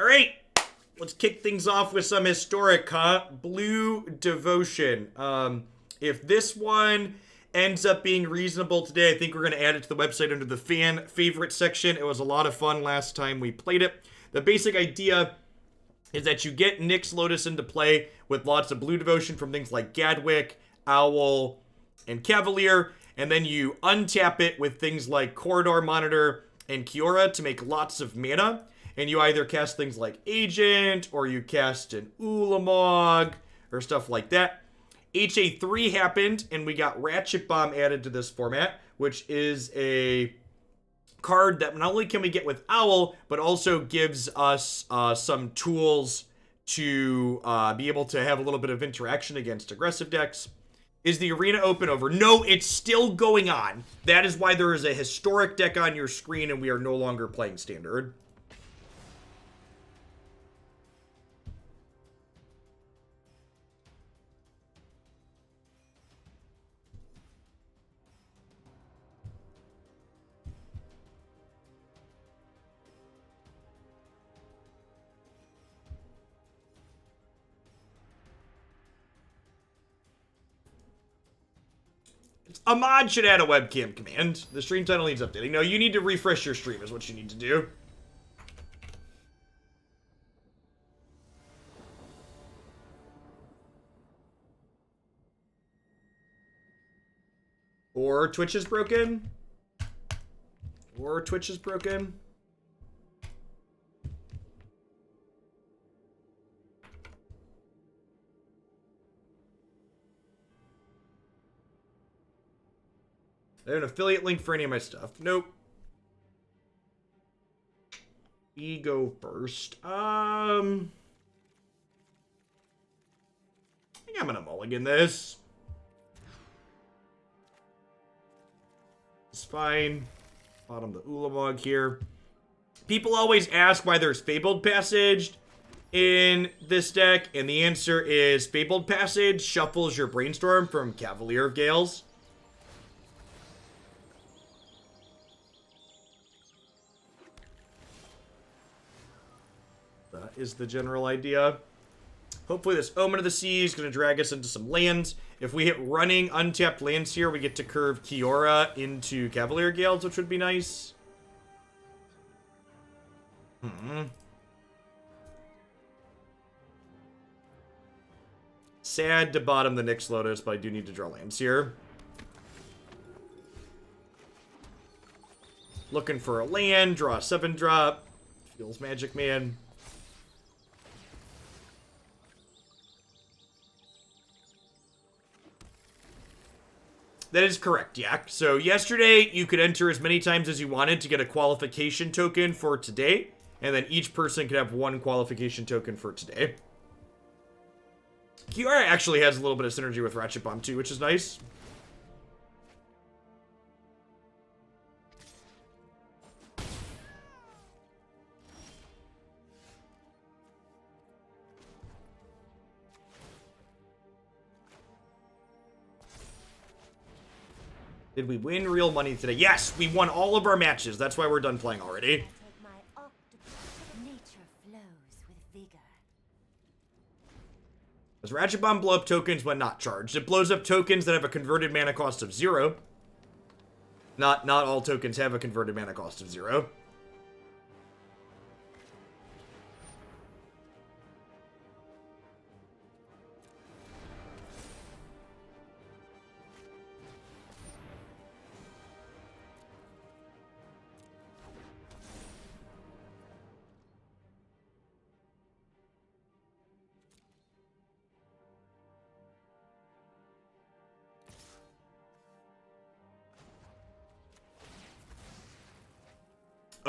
All right, let's kick things off with some historic, huh? Blue Devotion. If this one ends up being reasonable today, I think we're going to add it to the website under the fan favorite section. It was a lot of fun last time we played it. The basic idea is that you get Nyx Lotus into play with lots of Blue Devotion from things like Gadwick, Owl, and Cavalier, and then you untap it with things like Corridor Monitor and Kiora to make lots of mana, and you either cast things like Agent, or you cast an Ulamog, or stuff like that. HA3 happened, and we got Ratchet Bomb added to this format, which is a card that not only can we get with Owl, but also gives us some tools to be able to have a little bit of interaction against aggressive decks. Is the arena open over? No, it's still going on. That is why there is a historic deck on your screen and we are no longer playing standard. A mod should add a webcam command. The stream title needs updating. No, you need to refresh your stream is what you need to do. Or Twitch is broken. Or Twitch is broken. I have an affiliate link for any of my stuff. Nope. Ego first. I think I'm gonna mulligan this. It's fine. Bottom the Ulamog here. People always ask why there's Fabled Passage in this deck, and the answer is Fabled Passage shuffles your Brainstorm from Cavalier of Gales. That is the general idea. Hopefully this Omen of the Sea is going to drag us into some lands. If we hit running untapped lands here, we get to curve Kiora into Cavalier of Gales, which would be nice. Sad to bottom the Nyx Lotus, but I do need to draw lands here. Looking for a land, draw a 7-drop. Feels Magic Man. That is correct, Yak. So yesterday, you could enter as many times as you wanted to get a qualification token for today. And then each person could have one qualification token for today. Kiora actually has a little bit of synergy with Ratchet Bomb too, which is nice. Did we win real money today? Yes, we won all of our matches. That's why we're done playing already. Does Ratchet Bomb blow up tokens when not charged? It blows up tokens that have a converted mana cost of 0. Not all tokens have a converted mana cost of 0.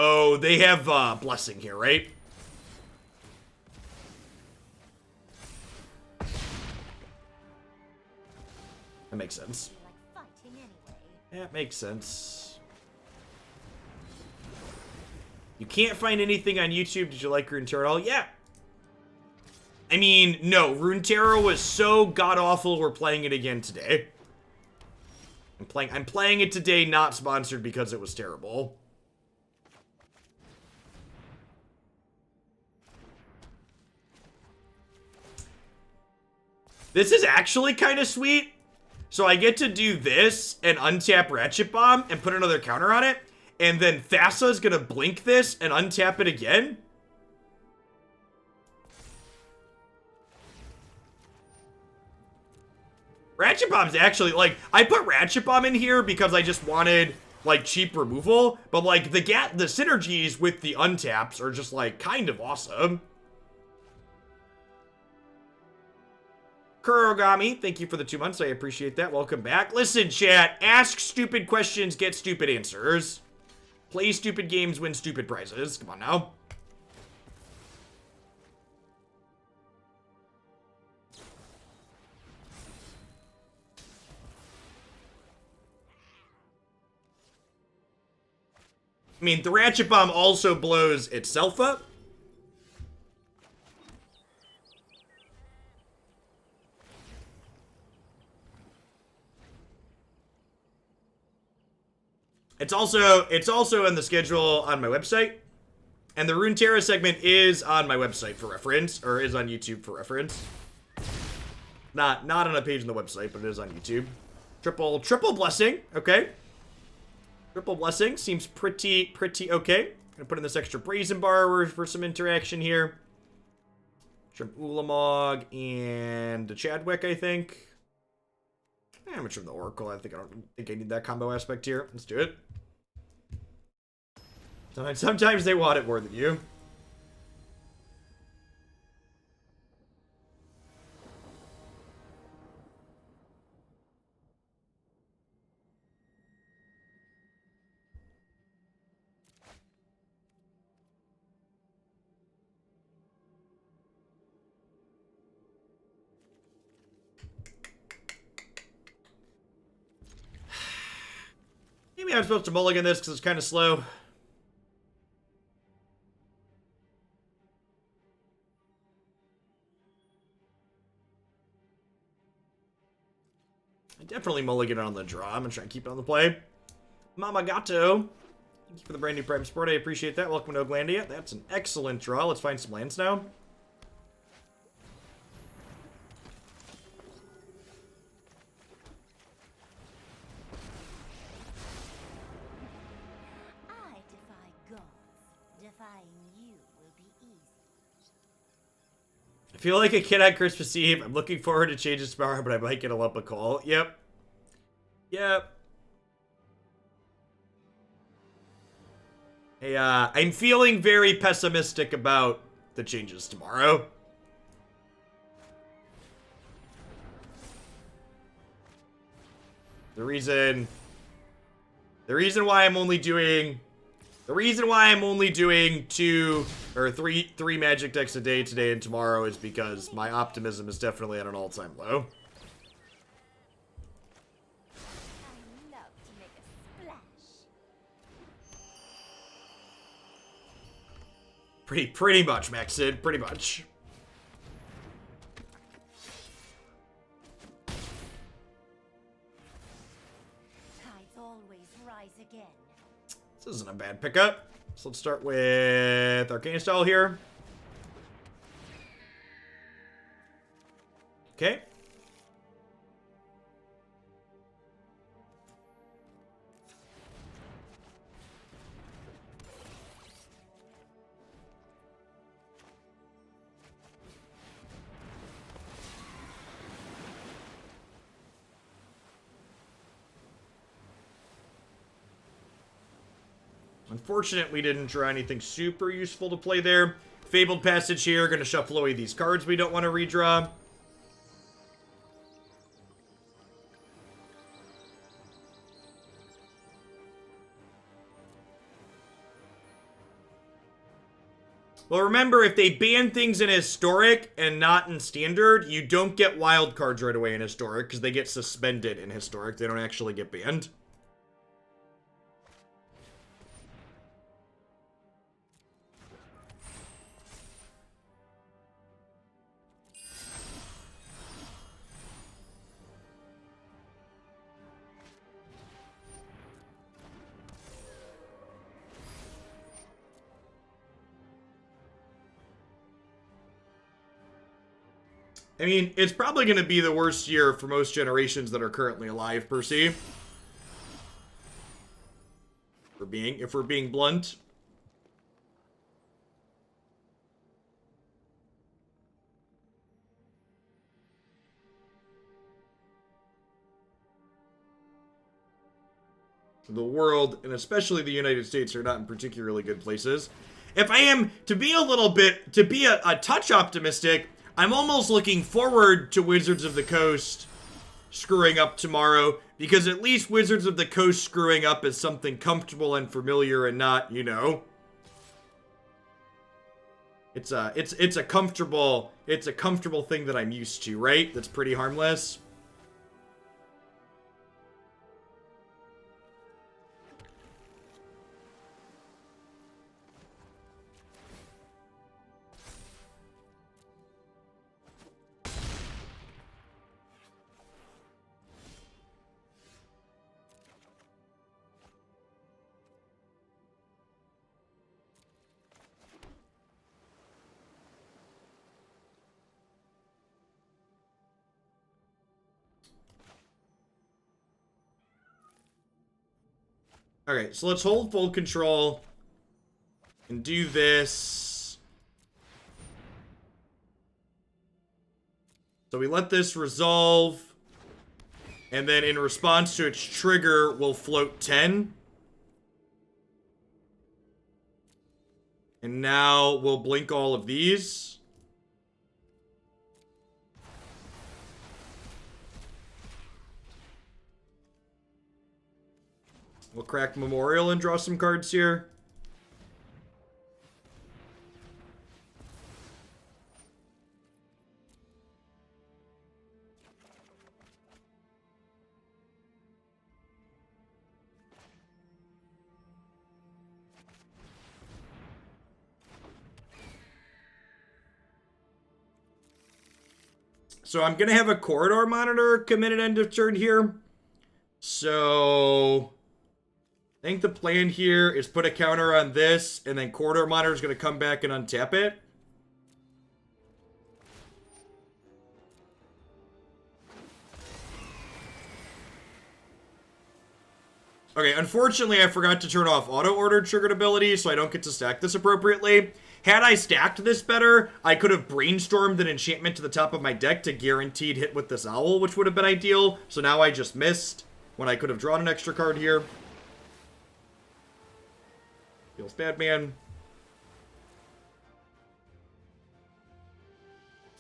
Oh, they have Blessing here, right? That makes sense. That makes sense. You can't find anything on YouTube. Did you like Runeterra? Yeah. I mean, no. Runeterra was so god-awful, we're playing it again today. I'm playing it today, not sponsored because it was terrible. This is actually kind of sweet. So I get to do this and untap Ratchet Bomb and put another counter on it. And then Thassa is going to blink this and untap it again. Ratchet Bomb's actually, like, I put Ratchet Bomb in here because I just wanted, like, cheap removal. But, like, the synergies with the untaps are just, like, kind of awesome. Kurogami, thank you for the 2 months. I appreciate that. Welcome back. Listen, chat. Ask stupid questions, get stupid answers. Play stupid games, win stupid prizes. Come on now. I mean, the Ratchet Bomb also blows itself up. It's also in the schedule on my website. And the Runeterra segment is on my website for reference, or is on YouTube for reference. Not on a page on the website, but it is on YouTube. Triple blessing, okay. Triple blessing seems pretty okay. Gonna put in this extra Brazen Borrower for some interaction here. From Ulamog and the Chadwick, I think. I'm much from the Oracle. I don't think I need that combo aspect here. Let's do it. Sometimes they want it more than you. Maybe I'm supposed to mulligan this because it's kind of slow. I definitely mulligan it on the draw. I'm going to try and keep it on the play. Mama Gato. Thank you for the brand new Prime Support. I appreciate that. Welcome to Oglandia. That's an excellent draw. Let's find some lands now. I feel like a kid on Christmas Eve. I'm looking forward to change tomorrow, but I might get a lump of coal. Yep. Hey, I'm feeling very pessimistic about the changes tomorrow. The reason why I'm only doing two or three magic decks a day today and tomorrow is because my optimism is definitely at an all-time low. I love to make a splash. Pretty much, Max Sid, pretty much. Tides always rise again. This isn't a bad pickup. So let's start with Arcanist style here. Okay. Unfortunate we didn't draw anything super useful to play there. Fabled Passage here, gonna shuffle away these cards we don't want to redraw. Well, remember, if they ban things in Historic and not in Standard, you don't get wild cards right away in Historic, because they get suspended in Historic. They don't actually get banned. I mean, it's probably going to be the worst year for most generations that are currently alive, Percy. If we're being blunt. The world, and especially the United States, are not in particularly good places. If I am to be a touch optimistic, I'm almost looking forward to Wizards of the Coast screwing up tomorrow, because at least Wizards of the Coast screwing up is something comfortable and familiar and not, you know. It's a comfortable thing that I'm used to, right? That's pretty harmless. Okay, so let's hold full control and do this. So we let this resolve, and then in response to its trigger, we'll float 10. And now we'll blink all of these. We'll crack Memorial and draw some cards here. So I'm going to have a corridor monitor committed end of turn here. So I think the plan here is put a counter on this, and then corridor monitor is going to come back and untap it. Okay, unfortunately I forgot to turn off auto-order triggered ability, so I don't get to stack this appropriately. Had I stacked this better, I could have brainstormed an enchantment to the top of my deck to guaranteed hit with this owl, which would have been ideal. So now I just missed when I could have drawn an extra card here. Feels bad, man.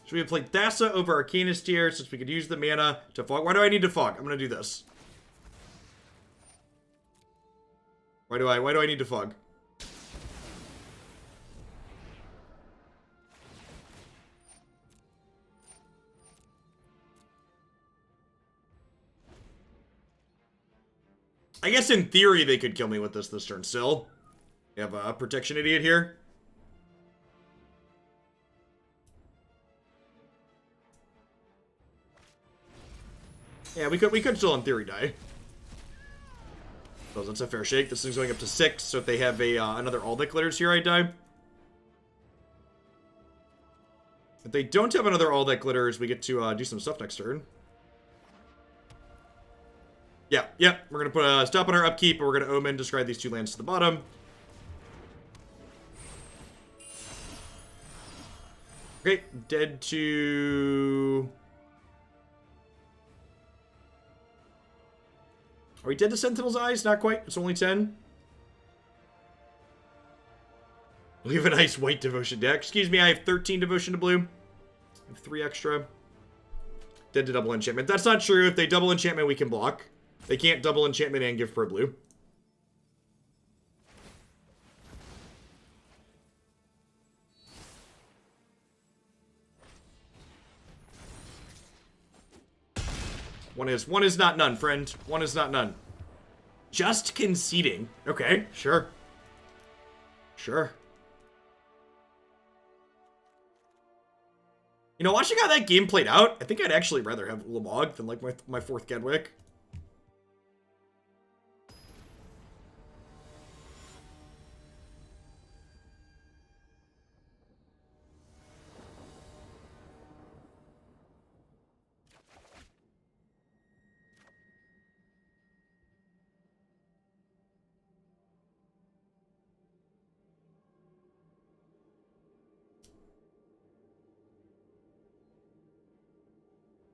Should we have played Thassa over Arcanist here, since we could use the mana to fog? Why do I need to fog? I'm gonna do this. Why do I need to fog? I guess in theory they could kill me with this turn still. We have a protection idiot here. Yeah, we could still in theory die. So that's a fair shake. This thing's going up to 6, so if they have a another all that glitters here, I die. If they don't have another all that glitters, we get to do some stuff next turn. Yeah, we're gonna put a stop on our upkeep, and we're gonna Omen, discard these 2 lands to the bottom. Okay, dead to... Are we dead to Sentinel's Eyes? Not quite. It's only 10. We have a nice white devotion deck. Excuse me, I have 13 devotion to blue. I have 3 extra. Dead to double enchantment. That's not true. If they double enchantment, we can block. They can't double enchantment and give for a blue. One is not none, friend. One is not none. Just conceding. Okay, sure. Sure. You know, watching how that game played out, I think I'd actually rather have Ulamog than, like, my 4th Gadwick.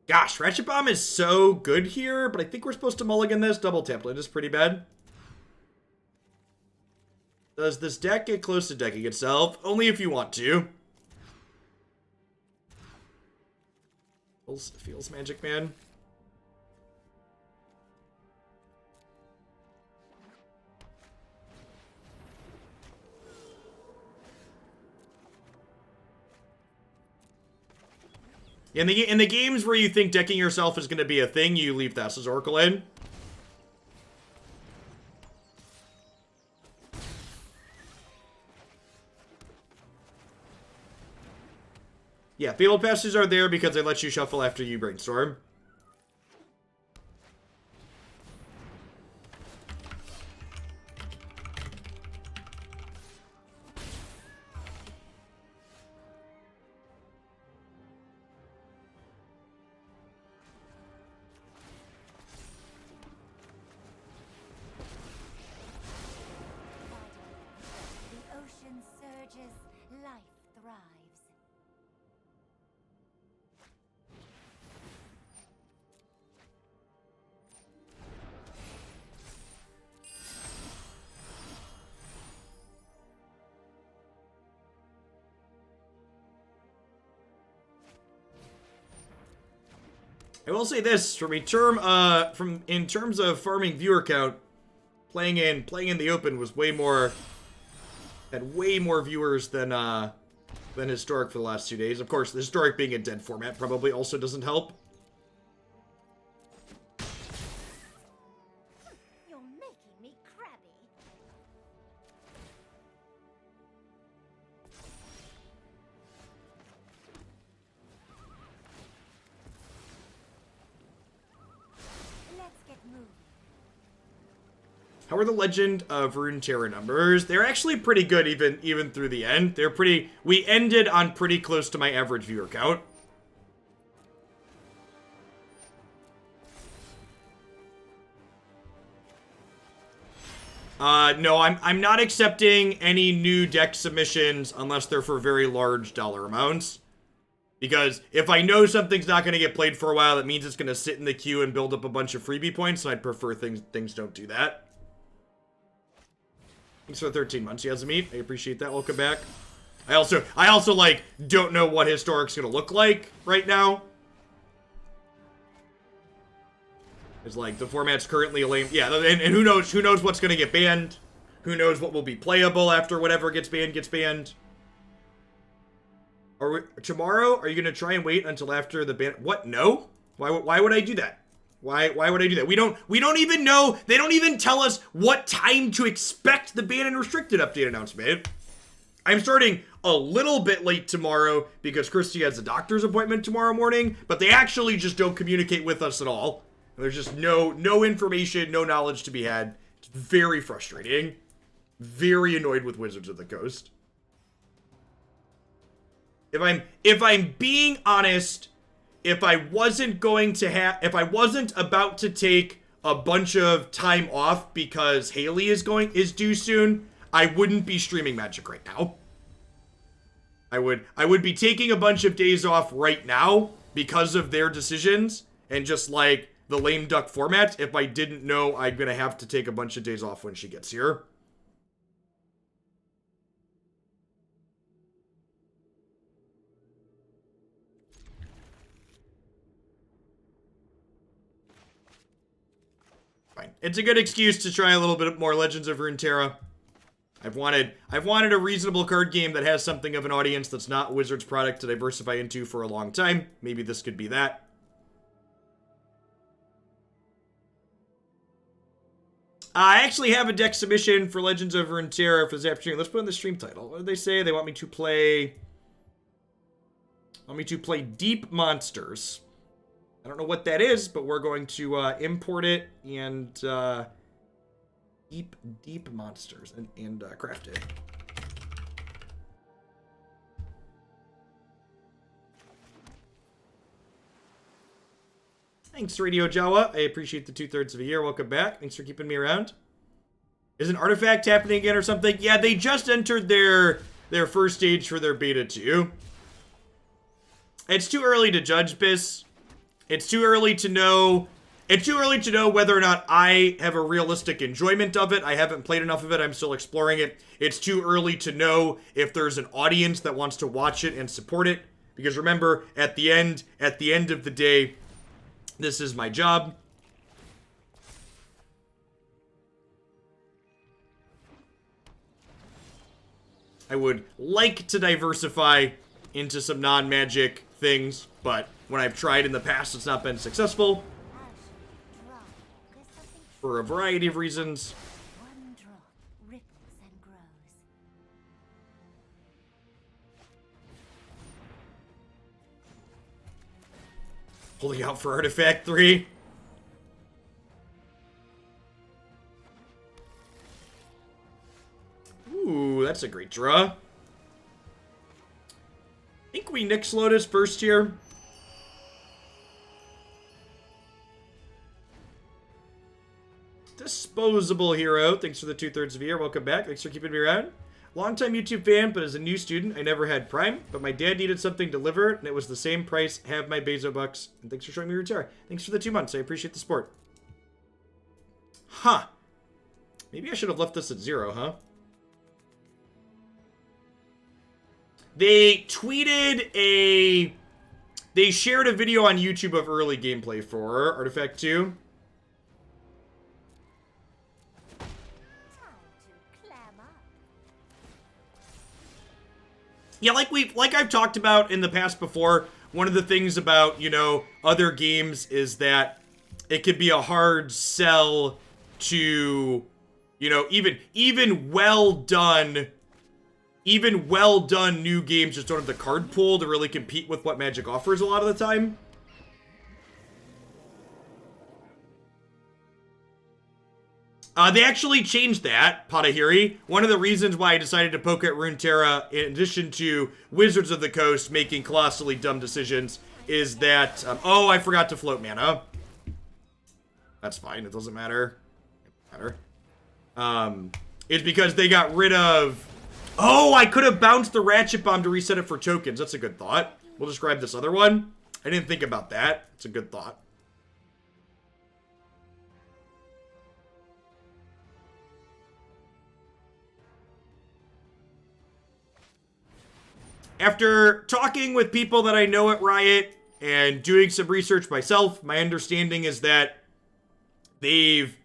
Gosh, Ratchet Bomb is so good here, but I think we're supposed to mulligan this. Double tap land is pretty bad. Does this deck get close to decking itself? Only if you want to. Feels Magic Man. In the games where you think decking yourself is going to be a thing, you leave Thassa's Oracle in. Yeah, Fabled Passages are there because they let you shuffle after you brainstorm. The ocean surges, life thrives. I will say this in terms of farming viewer count, playing in the open was had way more viewers than historic for the last 2 days. Of course, the historic being a dead format probably also doesn't help. You're making me crabby. Let's get moving. How are the Legend of Runeterra numbers? They're actually pretty good even through the end. They're pretty... We ended on pretty close to my average viewer count. No, I'm not accepting any new deck submissions unless they're for very large dollar amounts. Because if I know something's not going to get played for a while, that means it's going to sit in the queue and build up a bunch of freebie points, so I'd prefer things don't do that. Thanks for 13 months, Yazmeet. I appreciate that. Welcome back. I also like, don't know what Historic's gonna look like right now. It's like, the format's currently a lame... Yeah, and who knows what's gonna get banned. Who knows what will be playable after whatever gets banned. Tomorrow, are you gonna try and wait until after the ban... What? No? Why would I do that? Why would I do that? We don't even know. They don't even tell us what time to expect the ban and restricted update announcement. I'm starting a little bit late tomorrow because Christy has a doctor's appointment tomorrow morning, but they actually just don't communicate with us at all. There's just no information, no knowledge to be had. It's very frustrating. Very annoyed with Wizards of the Coast. If I'm being honest, if I wasn't about to take a bunch of time off because Haley is due soon, I wouldn't be streaming Magic right now. I would be taking a bunch of days off right now because of their decisions and just like the lame duck format if I didn't know I'm gonna have to take a bunch of days off when she gets here. Fine. It's a good excuse to try a little bit more Legends of Runeterra. I've wanted a reasonable card game that has something of an audience that's not Wizards product to diversify into for a long time. Maybe this could be that. I actually have a deck submission for Legends of Runeterra for this afternoon. Let's put in the stream title. What did they say? They want me to play Deep Monsters. I don't know what that is, but we're going to import it and deep monsters and craft it. Thanks, Radio Jawa. I appreciate the 2/3 of a year. Welcome back. Thanks for keeping me around. Is an artifact happening again or something? Yeah, they just entered their first stage for their beta 2. It's too early to judge, Biss. It's too early to know. It's too early to know whether or not I have a realistic enjoyment of it. I haven't played enough of it. I'm still exploring it. It's too early to know if there's an audience that wants to watch it and support it. Because remember, at the end of the day, this is my job. I would like to diversify into some non-magic things, but when I've tried in the past, it's not been successful. For a variety of reasons. One drop ripples and grows. Holding out for Artifact 3. Ooh, that's a great draw. I think we Nyx Lotus first here. Disposable Hero, thanks for the 2/3 of a year. Welcome back. Thanks for keeping me around. Longtime YouTube fan, but as a new student, I never had Prime. But my dad needed something delivered, and it was the same price. Have my Bezo bucks. And thanks for showing me Runeterra. Thanks for the 2 months. I appreciate the support. Huh. Maybe I should have left this at 0, huh? They tweeted a... They shared a video on YouTube of early gameplay for Artifact 2. Yeah, like I've talked about in the past before, one of the things about, you know, other games is that it could be a hard sell to, you know, even well done new games just don't have the card pool to really compete with what Magic offers a lot of the time. They actually changed that, Patahiri. One of the reasons why I decided to poke at Runeterra, in addition to Wizards of the Coast making colossally dumb decisions, is that... oh, I forgot to float mana. That's fine. It doesn't matter. It doesn't matter. It's because they got rid of... oh, I could have bounced the Ratchet Bomb to reset it for tokens. That's a good thought. We'll just grab this other one. I didn't think about that. It's a good thought. After talking with people that I know at Riot and doing some research myself, my understanding is that they've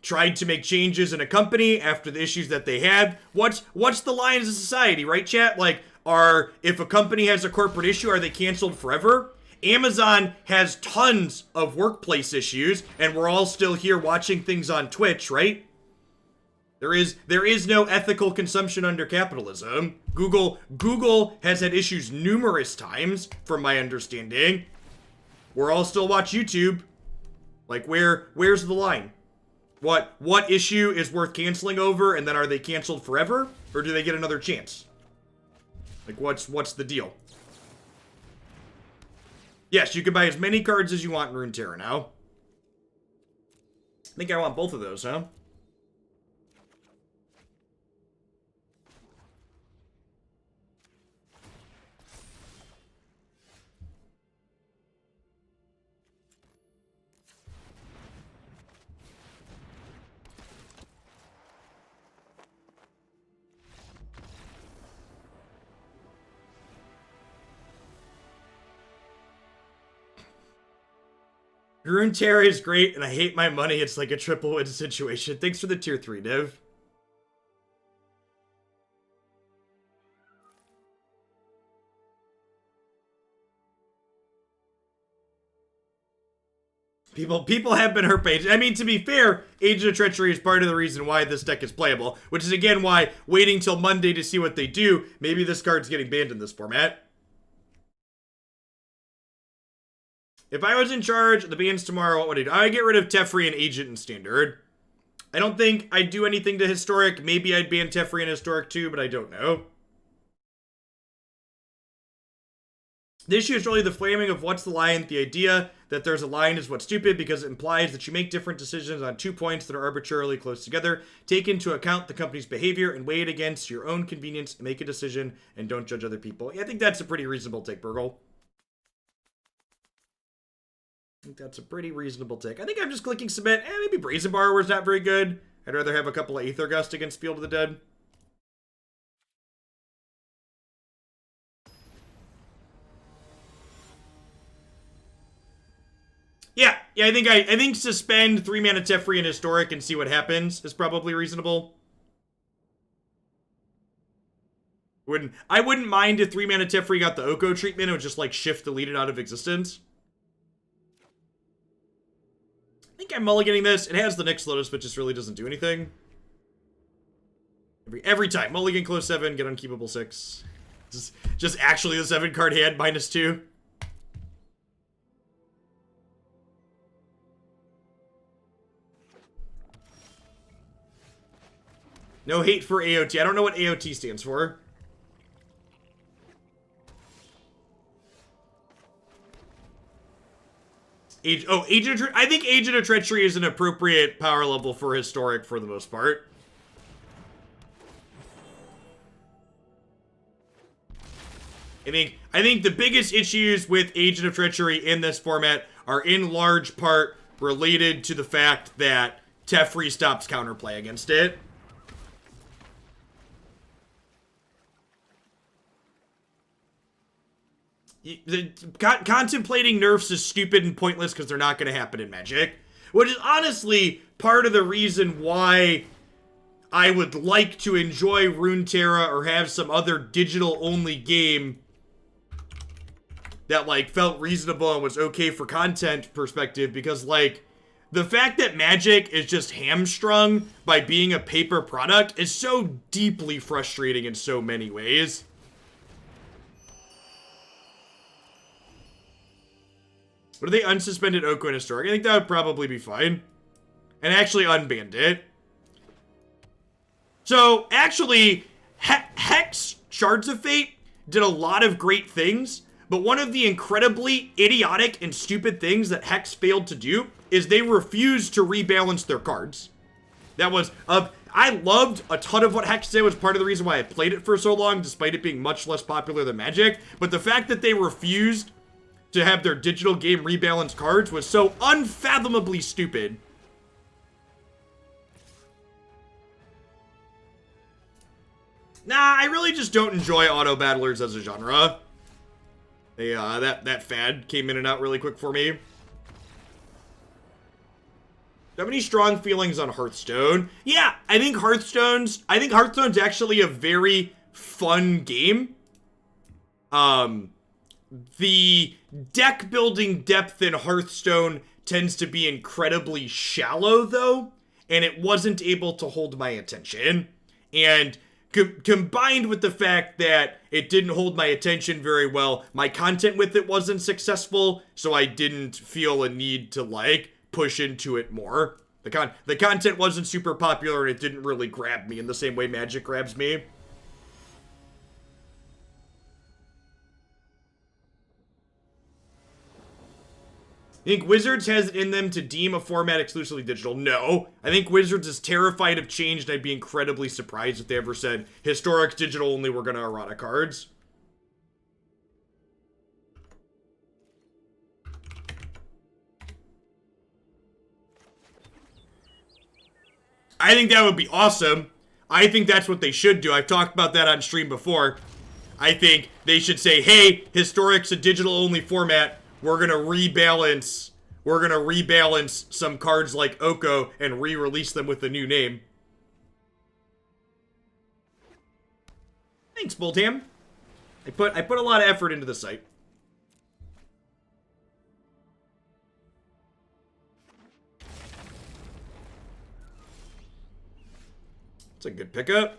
tried to make changes in a company after the issues that they had. What's the line as a society, right, chat? Like, if a company has a corporate issue, are they canceled forever? Amazon has tons of workplace issues, and we're all still here watching things on Twitch, right? There is no ethical consumption under capitalism. Google has had issues numerous times, from my understanding. We're all still watch YouTube. Like, where's the line? What issue is worth canceling over, and then are they canceled forever? Or do they get another chance? Like, what's the deal? Yes, you can buy as many cards as you want in Runeterra now. I think I want both of those, huh? Runeterra is great, and I hate my money. It's like a triple win situation. Thanks for the tier 3, Div. People have been hurt by Agent. I mean, to be fair, Agent of Treachery is part of the reason why this deck is playable, which is again why waiting till Monday to see what they do. Maybe this card's getting banned in this format. If I was in charge of the bans tomorrow, what would I do? I would get rid of Teferi and Agent in Standard. I don't think I'd do anything to Historic. Maybe I'd ban Teferi and Historic too, but I don't know. The issue is really the framing of what's the line. The idea that there's a line is what's stupid because it implies that you make different decisions on 2 points that are arbitrarily close together. Take into account the company's behavior and weigh it against your own convenience and make a decision and don't judge other people. Yeah, I think that's a pretty reasonable take, Burgle. think that's a pretty reasonable take. I think I'm just clicking submit. Maybe Brazen Borrower's not very good. I'd rather have a couple of Aether Gust against Field of the Dead. Yeah, I think suspend 3-mana Teferi and Historic and see what happens is probably reasonable. I wouldn't mind if 3-mana Teferi got the Oko treatment. It would just like shift delete it out of existence. I think I'm mulliganing this. It has the Nyx Lotus, but just really doesn't do anything. Every time. Mulligan close 7, get unkeepable 6. Just actually the 7-card hand, -2. No hate for AOT. I don't know what AOT stands for. I think Agent of Treachery is an appropriate power level for Historic for the most part. I think the biggest issues with Agent of Treachery in this format are in large part related to the fact that Teferi stops counterplay against it. Contemplating nerfs is stupid and pointless because they're not going to happen in Magic. Which is honestly part of the reason why I would like to enjoy Runeterra or have some other digital-only game that, like, felt reasonable and was okay for content perspective. Because, like, the fact that Magic is just hamstrung by being a paper product is so deeply frustrating in so many ways. What are they unsuspended Oko and Historic? I think that would probably be fine. And actually unbanned it. So, actually, Hex Shards of Fate did a lot of great things, but one of the incredibly idiotic and stupid things that Hex failed to do is they refused to rebalance their cards. That was, I loved a ton of what Hex did, was part of the reason why I played it for so long, despite it being much less popular than Magic, but the fact that they refused to have their digital game rebalance cards was so unfathomably stupid. Nah, I really just don't enjoy auto battlers as a genre. That fad came in and out really quick for me. Do you have any strong feelings on Hearthstone? Yeah, I think Hearthstone's actually a very fun game. The deck building depth in Hearthstone tends to be incredibly shallow, though, and it wasn't able to hold my attention. And combined with the fact that it didn't hold my attention very well, my content with it wasn't successful, so I didn't feel a need to, like, push into it more. The content wasn't super popular, and it didn't really grab me in the same way Magic grabs me. You think Wizards has it in them to deem a format exclusively digital? No. I think Wizards is terrified of change, and I'd be incredibly surprised if they ever said, Historic's digital only, we're gonna errata cards. I think that would be awesome. I think that's what they should do. I've talked about that on stream before. I think they should say, hey, Historic's a digital only format. We're gonna rebalance some cards like Oko and re-release them with a new name. Thanks, Boltham. I put a lot of effort into the site. It's a good pickup.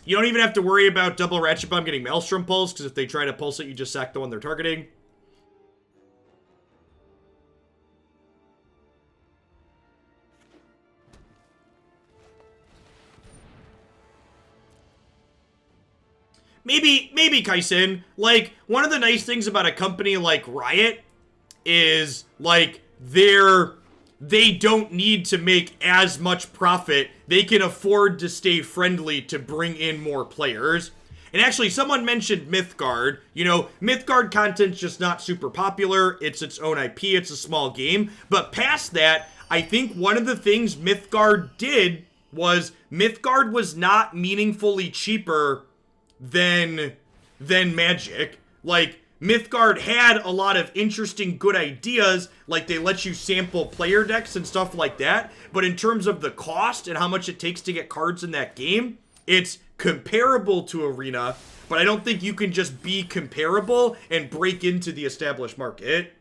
You don't even have to worry about double Ratchet Bomb getting Maelstrom Pulse, because if they try to pulse it, you just sack the one they're targeting. Maybe Kaisen. Like, one of the nice things about a company like Riot is, like, they don't need to make as much profit. They can afford to stay friendly to bring in more players. And actually, someone mentioned Mythgard. You know, Mythgard content's just not super popular. It's its own IP. It's a small game. But past that, I think one of the things Mythgard did was Mythgard was not meaningfully cheaper than Magic. Like, Mythgard had a lot of interesting, good ideas, like they let you sample player decks and stuff like that, but in terms of the cost and how much it takes to get cards in that game, it's comparable to Arena, but I don't think you can just be comparable and break into the established market.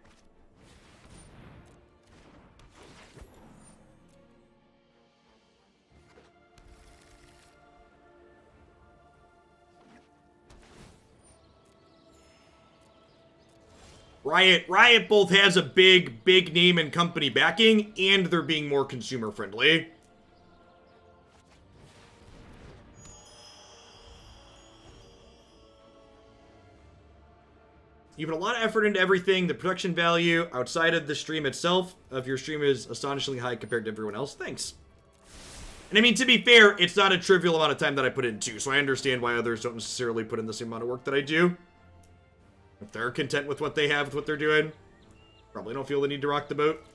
Riot both has a big name and company backing, and they're being more consumer friendly. You put a lot of effort into everything. The production value outside of the stream itself of your stream is astonishingly high compared to everyone else. Thanks. And I mean, to be fair, it's not a trivial amount of time that I put in too, so I understand why others don't necessarily put in the same amount of work that I do. If they're content with what they have, with what they're doing, probably don't feel the need to rock the boat.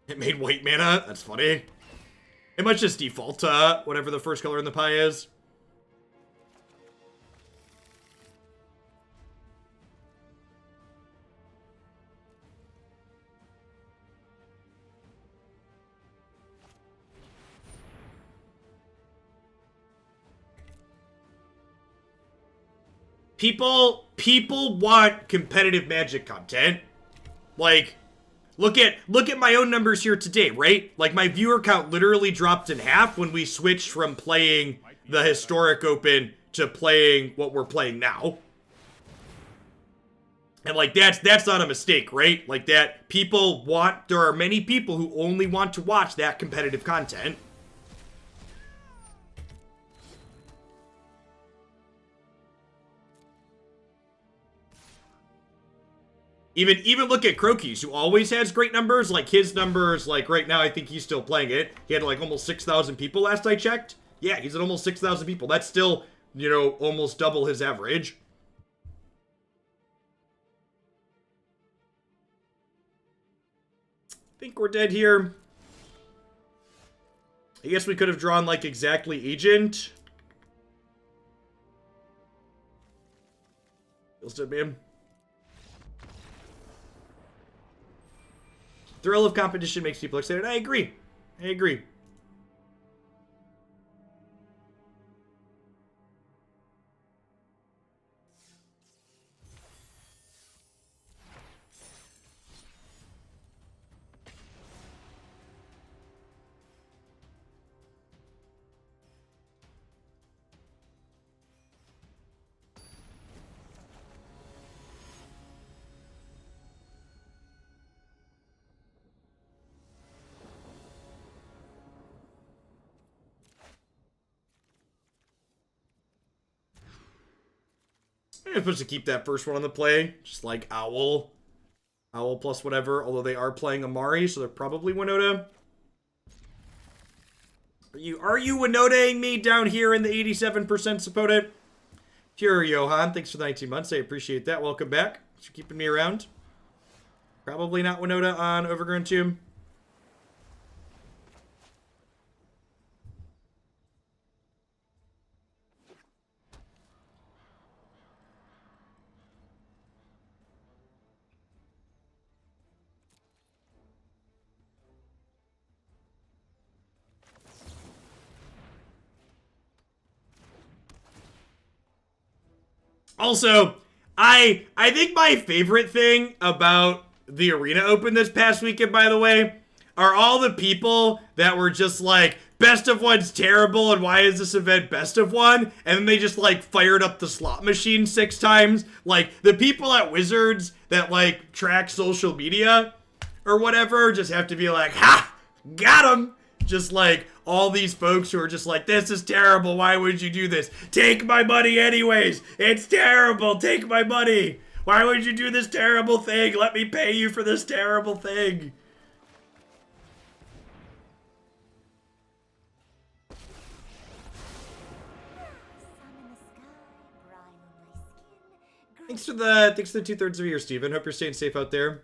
It made white mana? That's funny. It must just default to whatever the first color in the pie is. People want competitive Magic content. Like, Look at my own numbers here today, right? Like, my viewer count literally dropped in half when we switched from playing the Historic Open to playing what we're playing now. And, like, that's not a mistake, right? Like, there are many people who only want to watch that competitive content. Even look at Crokies, who always has great numbers. Like, his numbers, like, right now, I think he's still playing it. He had, like, almost 6,000 people last I checked. Yeah, he's at almost 6,000 people. That's still, you know, almost double his average. I think we're dead here. I guess we could have drawn, like, exactly Agent. Feels dead, man. Thrill of competition makes people excited. I agree. I'm supposed to keep that first one on the play. Just like Owl plus whatever. Although they are playing Amari, so they're probably Winota. Are you Winotaing me down here in the 87% opponent? Pure Johan, thanks for the 19 months. I appreciate that. Welcome back. Thanks for keeping me around. Probably not Winota on Overgrown Tomb. Also, I think my favorite thing about the Arena Open this past weekend, by the way, are all the people that were just like, best of one's terrible, and why is this event best of one? And then they just, like, fired up the slot machine 6 times. Like, the people at Wizards that, like, track social media, or whatever just have to be like, ha, got him. Just like all these folks who are just like, this is terrible. Why would you do this? Take my money anyways. It's terrible. Take my money. Why would you do this terrible thing? Let me pay you for this terrible thing. Thanks for the 2/3 of a year, Steven. Hope you're staying safe out there.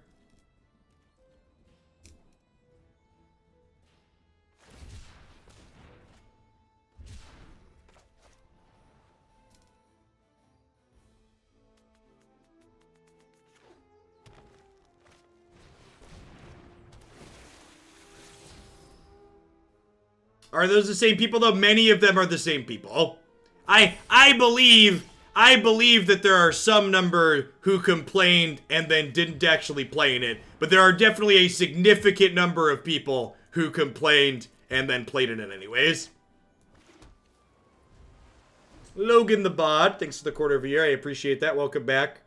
Are those the same people though? Many of them are the same people. I believe that there are some number who complained and then didn't actually play in it, but there are definitely a significant number of people who complained and then played in it anyways. Logan the Bod, thanks for the quarter of a year. I appreciate that. Welcome back.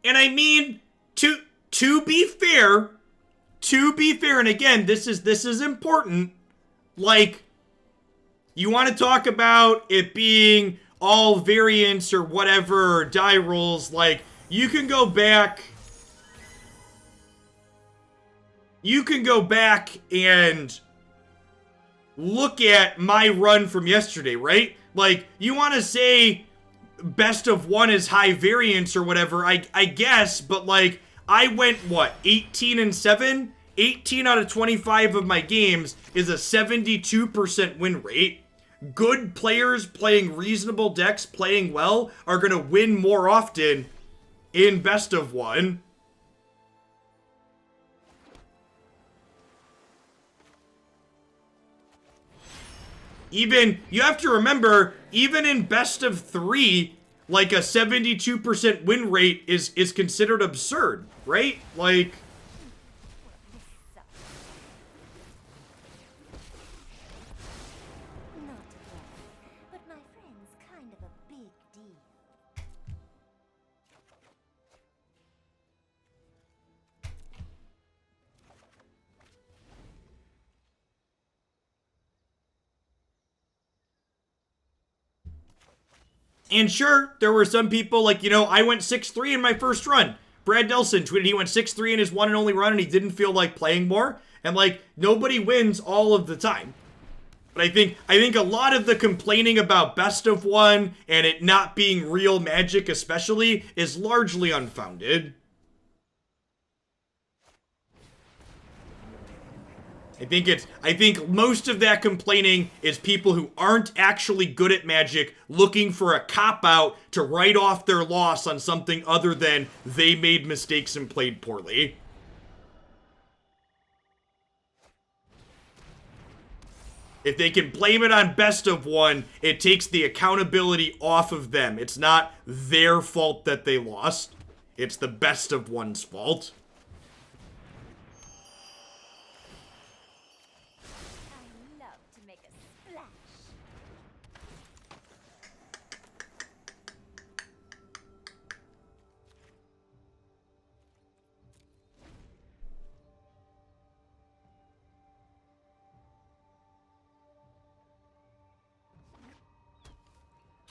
And I mean, to be fair, and again, this is important, like, you want to talk about it being all variants or whatever, or die rolls, like, you can go back and look at my run from yesterday, right? Like, you want to say best of one is high variance or whatever, I guess, but like, I went, what, 18-7? 18 out of 25 of my games is a 72% win rate. Good players playing reasonable decks, playing well, are going to win more often in best of one. Even, you have to remember, even in best of 3, like a 72% win rate is considered absurd, right? Like, Not again, but my friend's kind of a big deal. and sure, there were some people, like, you know, I went 6-3 in my first run. Brad Nelson tweeted he went 6-3 in his one and only run and he didn't feel like playing more. And, like, nobody wins all of the time. But I think a lot of the complaining about best of one and it not being real Magic especially is largely unfounded. I think most of that complaining is people who aren't actually good at Magic looking for a cop-out to write off their loss on something other than they made mistakes and played poorly. If they can blame it on best of one, it takes the accountability off of them. It's not their fault that they lost. It's the best of one's fault. I love to make a splash.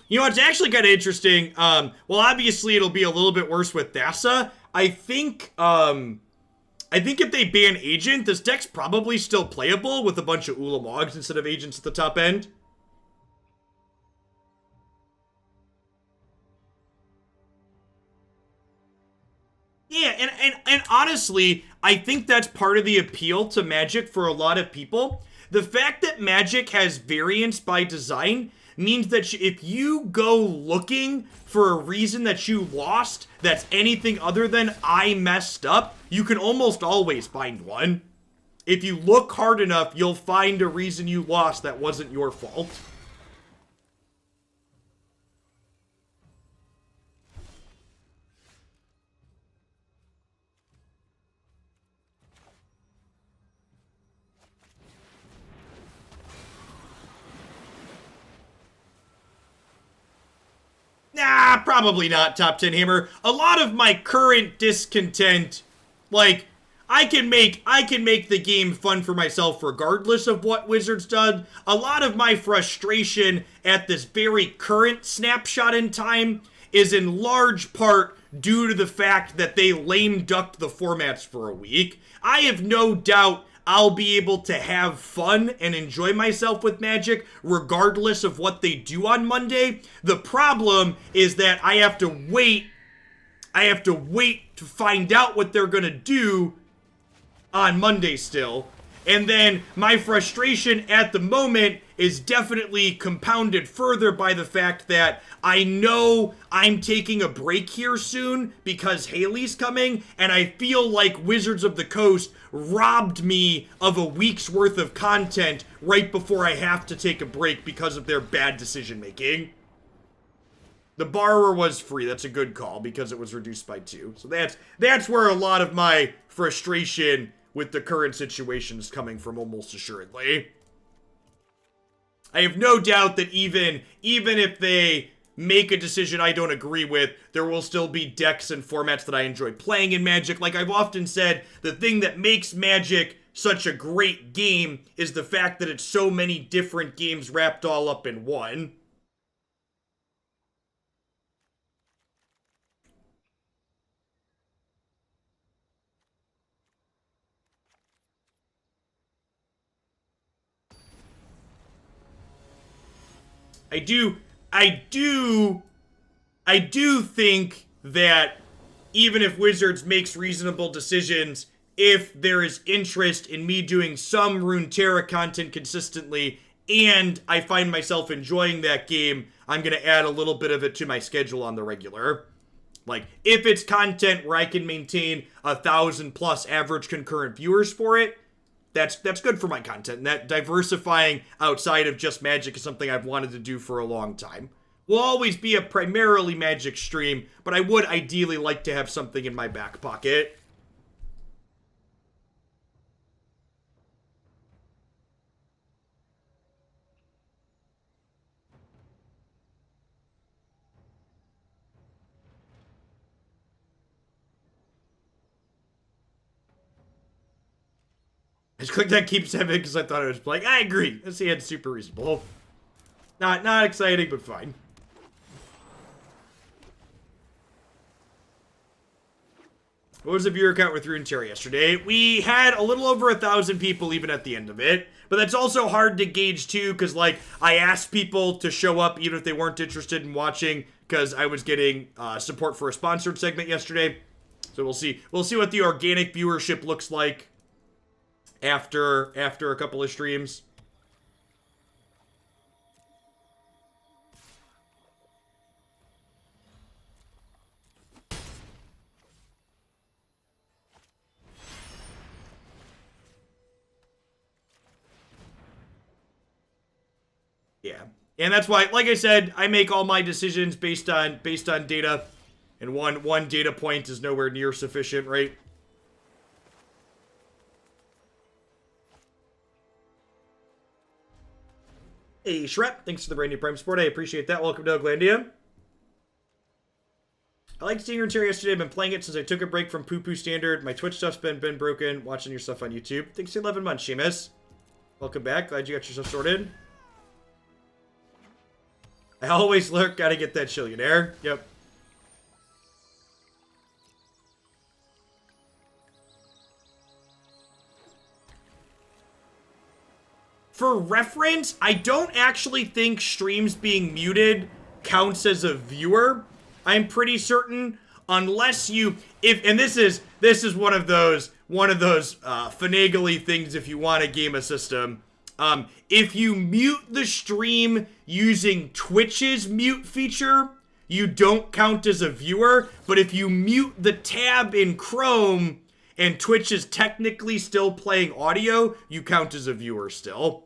You know, it's actually kind of interesting. Well, obviously it'll be a little bit worse with Thassa. I think if they ban Agent, this deck's probably still playable with a bunch of Ulamogs instead of Agents at the top end. Yeah, and honestly, I think that's part of the appeal to Magic for a lot of people. The fact that Magic has variance by design means that if you go looking for a reason that you lost that's anything other than I messed up, you can almost always find one. If you look hard enough, you'll find a reason you lost that wasn't your fault. Probably not, Top 10 Hammer. A lot of my current discontent, like, I can make the game fun for myself regardless of what Wizards done. A lot of my frustration at this very current snapshot in time is in large part due to the fact that they lame ducked the formats for a week. I have no doubt I'll be able to have fun and enjoy myself with Magic regardless of what they do on Monday. The problem is that I have to wait to find out what they're gonna do on Monday still. And then my frustration at the moment is definitely compounded further by the fact that I know I'm taking a break here soon because Haley's coming, and I feel like Wizards of the Coast robbed me of a week's worth of content right before I have to take a break because of their bad decision making. The Borrower was free. That's a good call because it was reduced by 2. So that's where a lot of my frustration with the current situation is coming from, almost assuredly. I have no doubt that even if they make a decision I don't agree with, there will still be decks and formats that I enjoy playing in Magic. Like I've often said, the thing that makes Magic such a great game is the fact that it's so many different games wrapped all up in one. I do think that even if Wizards makes reasonable decisions, if there is interest in me doing some Runeterra content consistently, and I find myself enjoying that game, I'm going to add a little bit of it to my schedule on the regular. Like, if it's content where I can maintain 1,000+ average concurrent viewers for it, that's good for my content. And that diversifying outside of just Magic is something I've wanted to do for a long time. Will always be a primarily Magic stream, but I would ideally like to have something in my back pocket. I just clicked that keep 7 because I thought it was playing. I agree. This hand super reasonable. Not exciting, but fine. What was the viewer count with Runeterra yesterday? We had a little over 1,000 people even at the end of it. But that's also hard to gauge too, because like I asked people to show up even if they weren't interested in watching, because I was getting support for a sponsored segment yesterday. So we'll see. We'll see what the organic viewership looks like after a couple of streams. Yeah. And that's why, like I said, I make all my decisions based on data, and one data point is nowhere near sufficient, right? Hey, Shrep, thanks for the brand new Prime support. I appreciate that. Welcome to Oglandia. I liked seeing Runeterra yesterday. I've been playing it since I took a break from Poo Poo Standard. My Twitch stuff's been broken. Watching your stuff on YouTube. Thanks for 11 months, Seamus. Welcome back. Glad you got your stuff sorted. I always lurk. Gotta get that Chillionaire. Yep. For reference, I don't actually think streams being muted counts as a viewer. I'm pretty certain, unless you, and this is one of those finagly things if you want to game a system. If you mute the stream using Twitch's mute feature, you don't count as a viewer. But if you mute the tab in Chrome and Twitch is technically still playing audio, you count as a viewer still.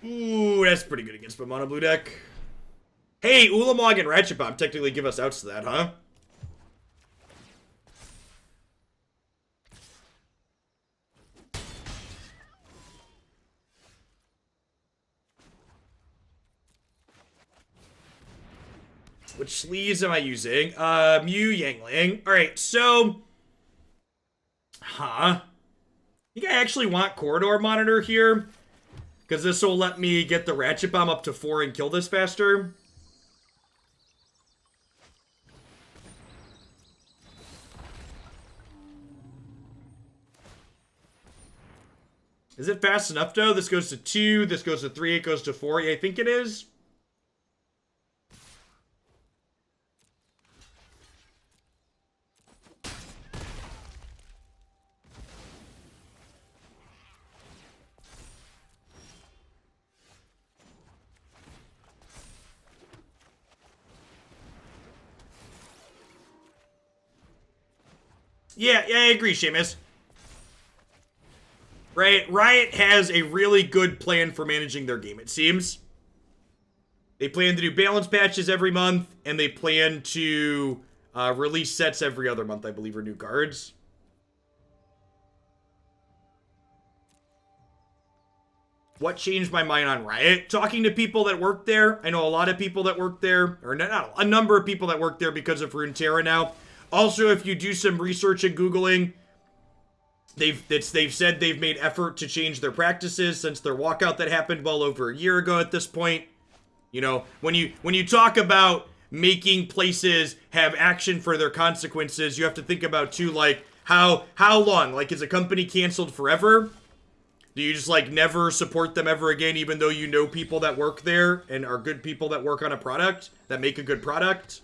Ooh, that's pretty good against my mono blue deck. Hey, Ulamog and Ratchet Bomb technically give us outs to that, huh? Which sleeves am I using? Mew Yangling. Alright, so... I think I actually want Corridor Monitor here. Because this will let me get the Ratchet Bomb up to 4 and kill this faster. Is it fast enough, though? This goes to 2, this goes to 3, it goes to 4. Yeah, I think it is. Yeah, I agree, Seamus. Right, Riot has a really good plan for managing their game, it seems. They plan to do balance patches every month, and they plan to release sets every other month, I believe, or new cards. What changed my mind on Riot? Talking to people that work there. I know a lot of people that work there, or not a number of people that work there because of Runeterra now. Also, if you do some research and Googling, they've said they've made effort to change their practices since their walkout that happened well over a year ago at this point. You know, when you talk about making places have action for their consequences, you have to think about too, like, how long? Like, is a company canceled forever? Do you just, like, never support them ever again, even though you know people that work there and are good people that work on a product, that make a good product?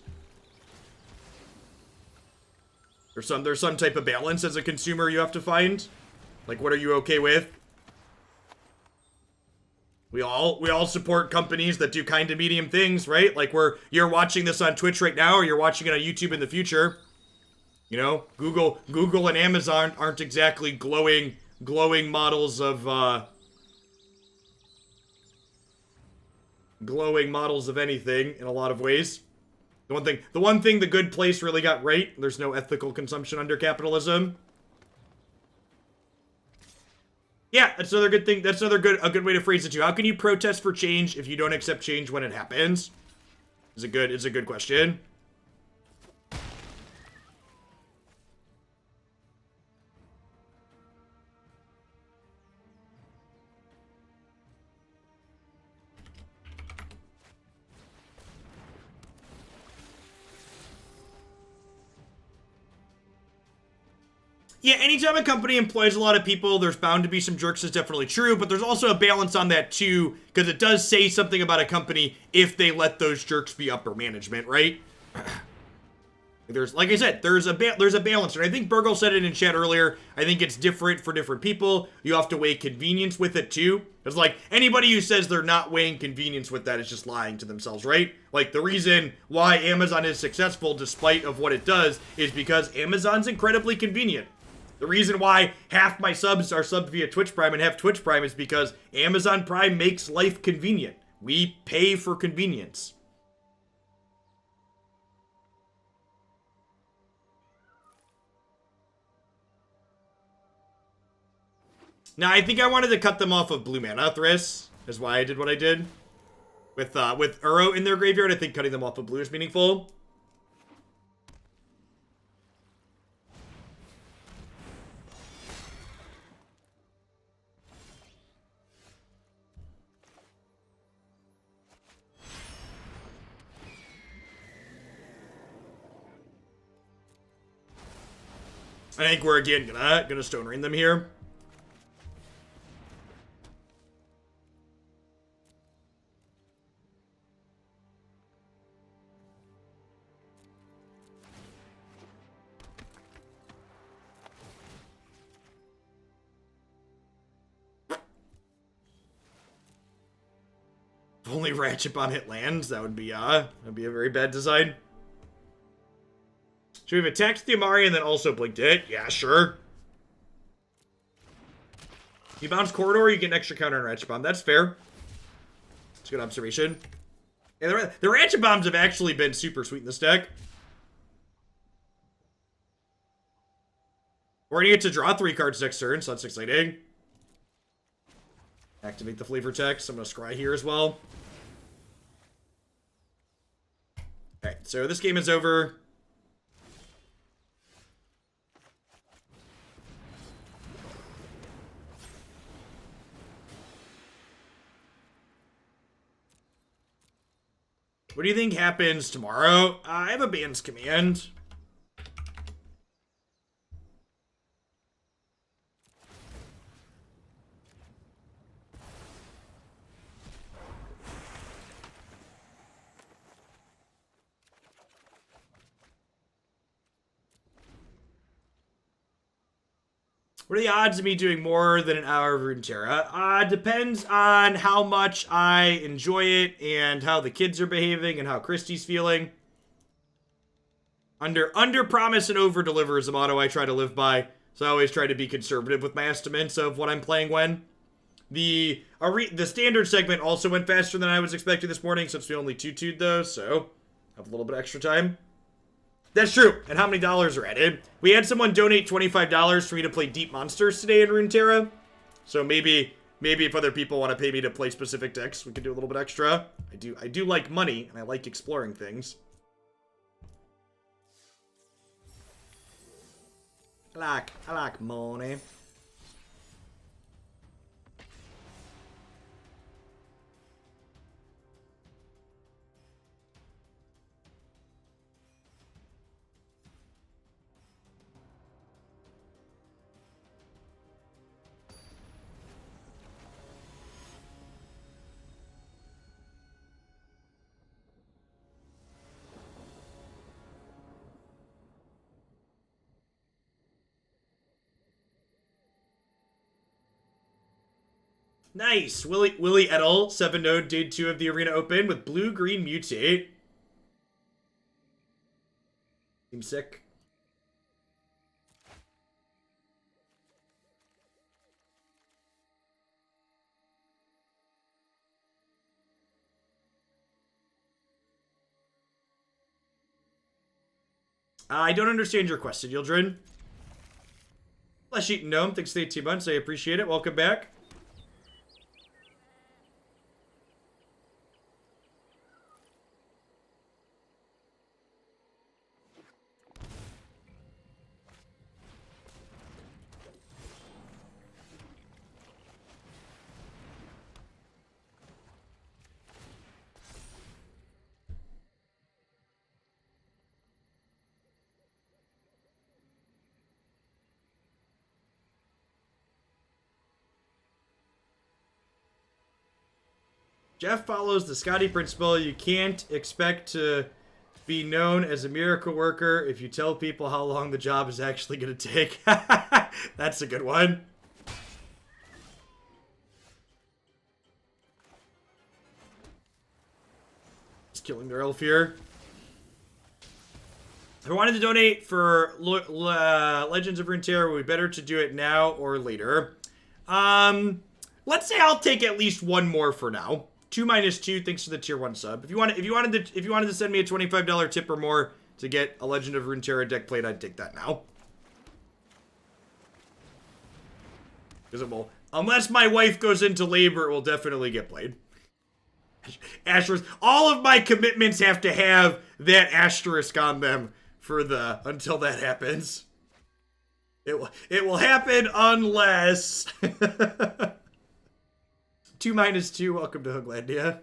There's some type of balance as a consumer you have to find. Like, what are you okay with? We all support companies that do kind of medium things, right? Like, you're watching this on Twitch right now, or you're watching it on YouTube in the future. You know, Google and Amazon aren't exactly glowing models of anything in a lot of ways. The one thing the good place really got right, there's no ethical consumption under capitalism. Yeah, that's another good thing. That's a good way to phrase it too. How can you protest for change if you don't accept change when it happens? It's a good question. Yeah, anytime a company employs a lot of people, there's bound to be some jerks, is definitely true, but there's also a balance on that too, because it does say something about a company if they let those jerks be upper management, right? There's, like I said, there's a balance, and I think Burgle said it in chat earlier. I think it's different for different people. You have to weigh convenience with it too. It's like, anybody who says they're not weighing convenience with that is just lying to themselves, right? Like, the reason why Amazon is successful despite of what it does is because Amazon's incredibly convenient. The reason why half my subs are subbed via Twitch Prime and half Twitch Prime is because Amazon Prime makes life convenient. We pay for convenience. Now, I think I wanted to cut them off of blue mana Thriss. That's why I did what I did. With Uro in their graveyard, I think cutting them off of blue is meaningful. I think we're again gonna Stone Rain them here. If only Ratchet Bomb hit lands, that'd be a very bad design. Should we have attacked the Amari and then also blinked it? Yeah, sure. You bounce Corridor, you get an extra counter on Ratchet Bomb. That's fair. It's a good observation. Yeah, the Ratchet Bombs have actually been super sweet in this deck. We're gonna get to draw 3 cards next turn, so that's exciting. Activate the flavor text. I'm gonna scry here as well. Alright, so this game is over. What do you think happens tomorrow? I have a band's command. What are the odds of me doing more than an hour of Runeterra? Depends on how much I enjoy it and how the kids are behaving and how Christy's feeling. Under promise and over deliver is a motto I try to live by. So I always try to be conservative with my estimates of what I'm playing when. The standard segment also went faster than I was expecting this morning since we only 2-2'd those, so I have a little bit extra time. That's true. And how many dollars are added? We had someone donate $25 for me to play Deep Monsters today in Runeterra. So maybe if other people want to pay me to play specific decks, we could do a little bit extra. I do like money, and I like exploring things. I like money. Nice. Willie et al. 7-node did 2 of the Arena Open with blue-green mutate. Seems sick. I don't understand your question, Yildrin. Flesh Eaten Gnome, thanks for the 18 months. I appreciate it. Welcome back. Jeff follows the Scotty principle. You can't expect to be known as a miracle worker if you tell people how long the job is actually going to take. That's a good one. Just killing their elf here. If I wanted to donate for Legends of Runeterra, would be better to do it now or later. Let's say I'll take at least one more for now. 2-2, thanks for the tier 1 sub. If you wanted to send me a $25 tip or more to get a Legend of Runeterra deck played, I'd take that now. Because it will, unless my wife goes into labor, it will definitely get played. Asterisk. All of my commitments have to have that asterisk on them for until that happens. It will happen unless 2-2, welcome to Hooglandia.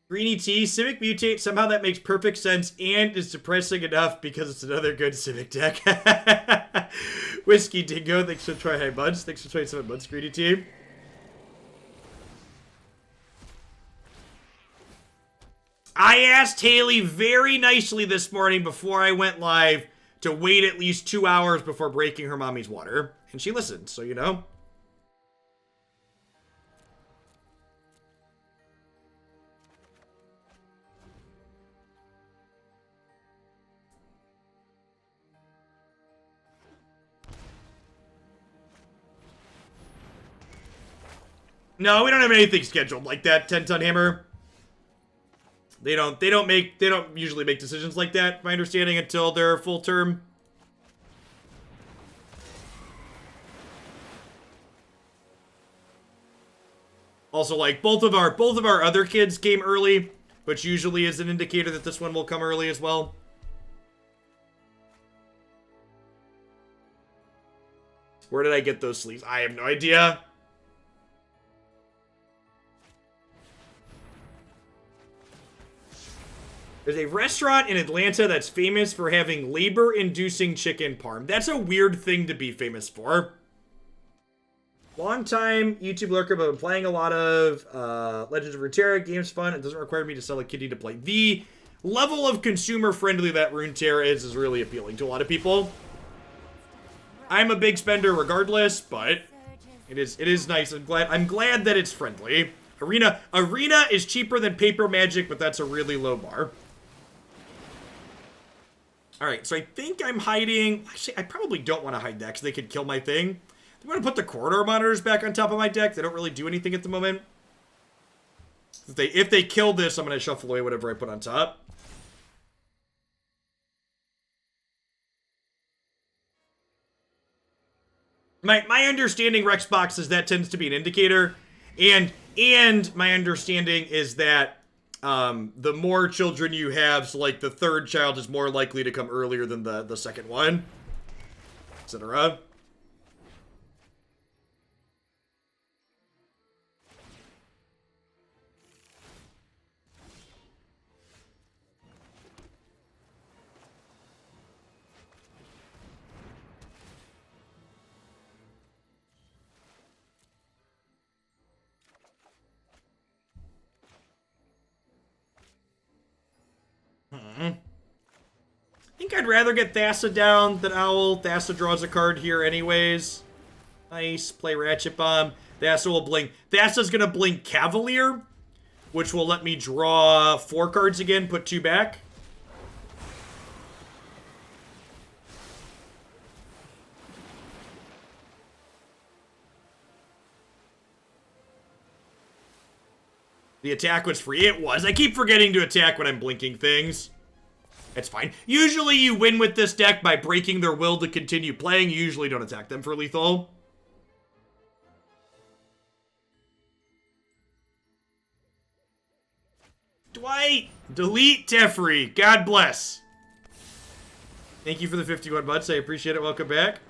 Greeny T, Civic Mutate, somehow that makes perfect sense and is depressing enough because it's another good Civic deck. Whiskey Dingo, thanks for trying High Buds. Thanks for 27 months, Greeny T. I asked Haley very nicely this morning before I went live to wait at least 2 hours before breaking her mommy's water. And she listened, so you know. No, we don't have anything scheduled like that, 10-ton hammer. They don't usually make decisions like that, my understanding, until their full term. Also, like, both of our other kids came early, which usually is an indicator that this one will come early as well. Where did I get those sleeves? I have no idea. There's a restaurant in Atlanta that's famous for having labor-inducing chicken parm. That's a weird thing to be famous for. Long-time YouTube lurker, but I've been playing a lot of Legends of Runeterra. Game's fun. It doesn't require me to sell a kitty to play. The level of consumer-friendly that Runeterra is really appealing to a lot of people. I'm a big spender regardless, but it is nice. I'm glad that it's friendly. Arena is cheaper than paper magic, but that's a really low bar. Alright, so I think I'm hiding... Actually, I probably don't want to hide that, because they could kill my thing. I'm going to put the corridor monitors back on top of my deck. They don't really do anything at the moment. If they kill this, I'm going to shuffle away whatever I put on top. My understanding, Rexbox, is that tends to be an indicator. And my understanding is that the more children you have, so like the third child is more likely to come earlier than the second one, etc. I think I'd rather get Thassa down than Owl. Thassa draws a card here anyways. Nice. Play Ratchet Bomb. Thassa will blink. Thassa's gonna blink Cavalier, which will let me draw 4 cards again, put 2 back. The attack was free. It was. I keep forgetting to attack when I'm blinking things. It's fine. Usually you win with this deck by breaking their will to continue playing. You usually don't attack them for lethal. Dwight! Delete Teferi. God bless. Thank you for the 51 months. I appreciate it. Welcome back.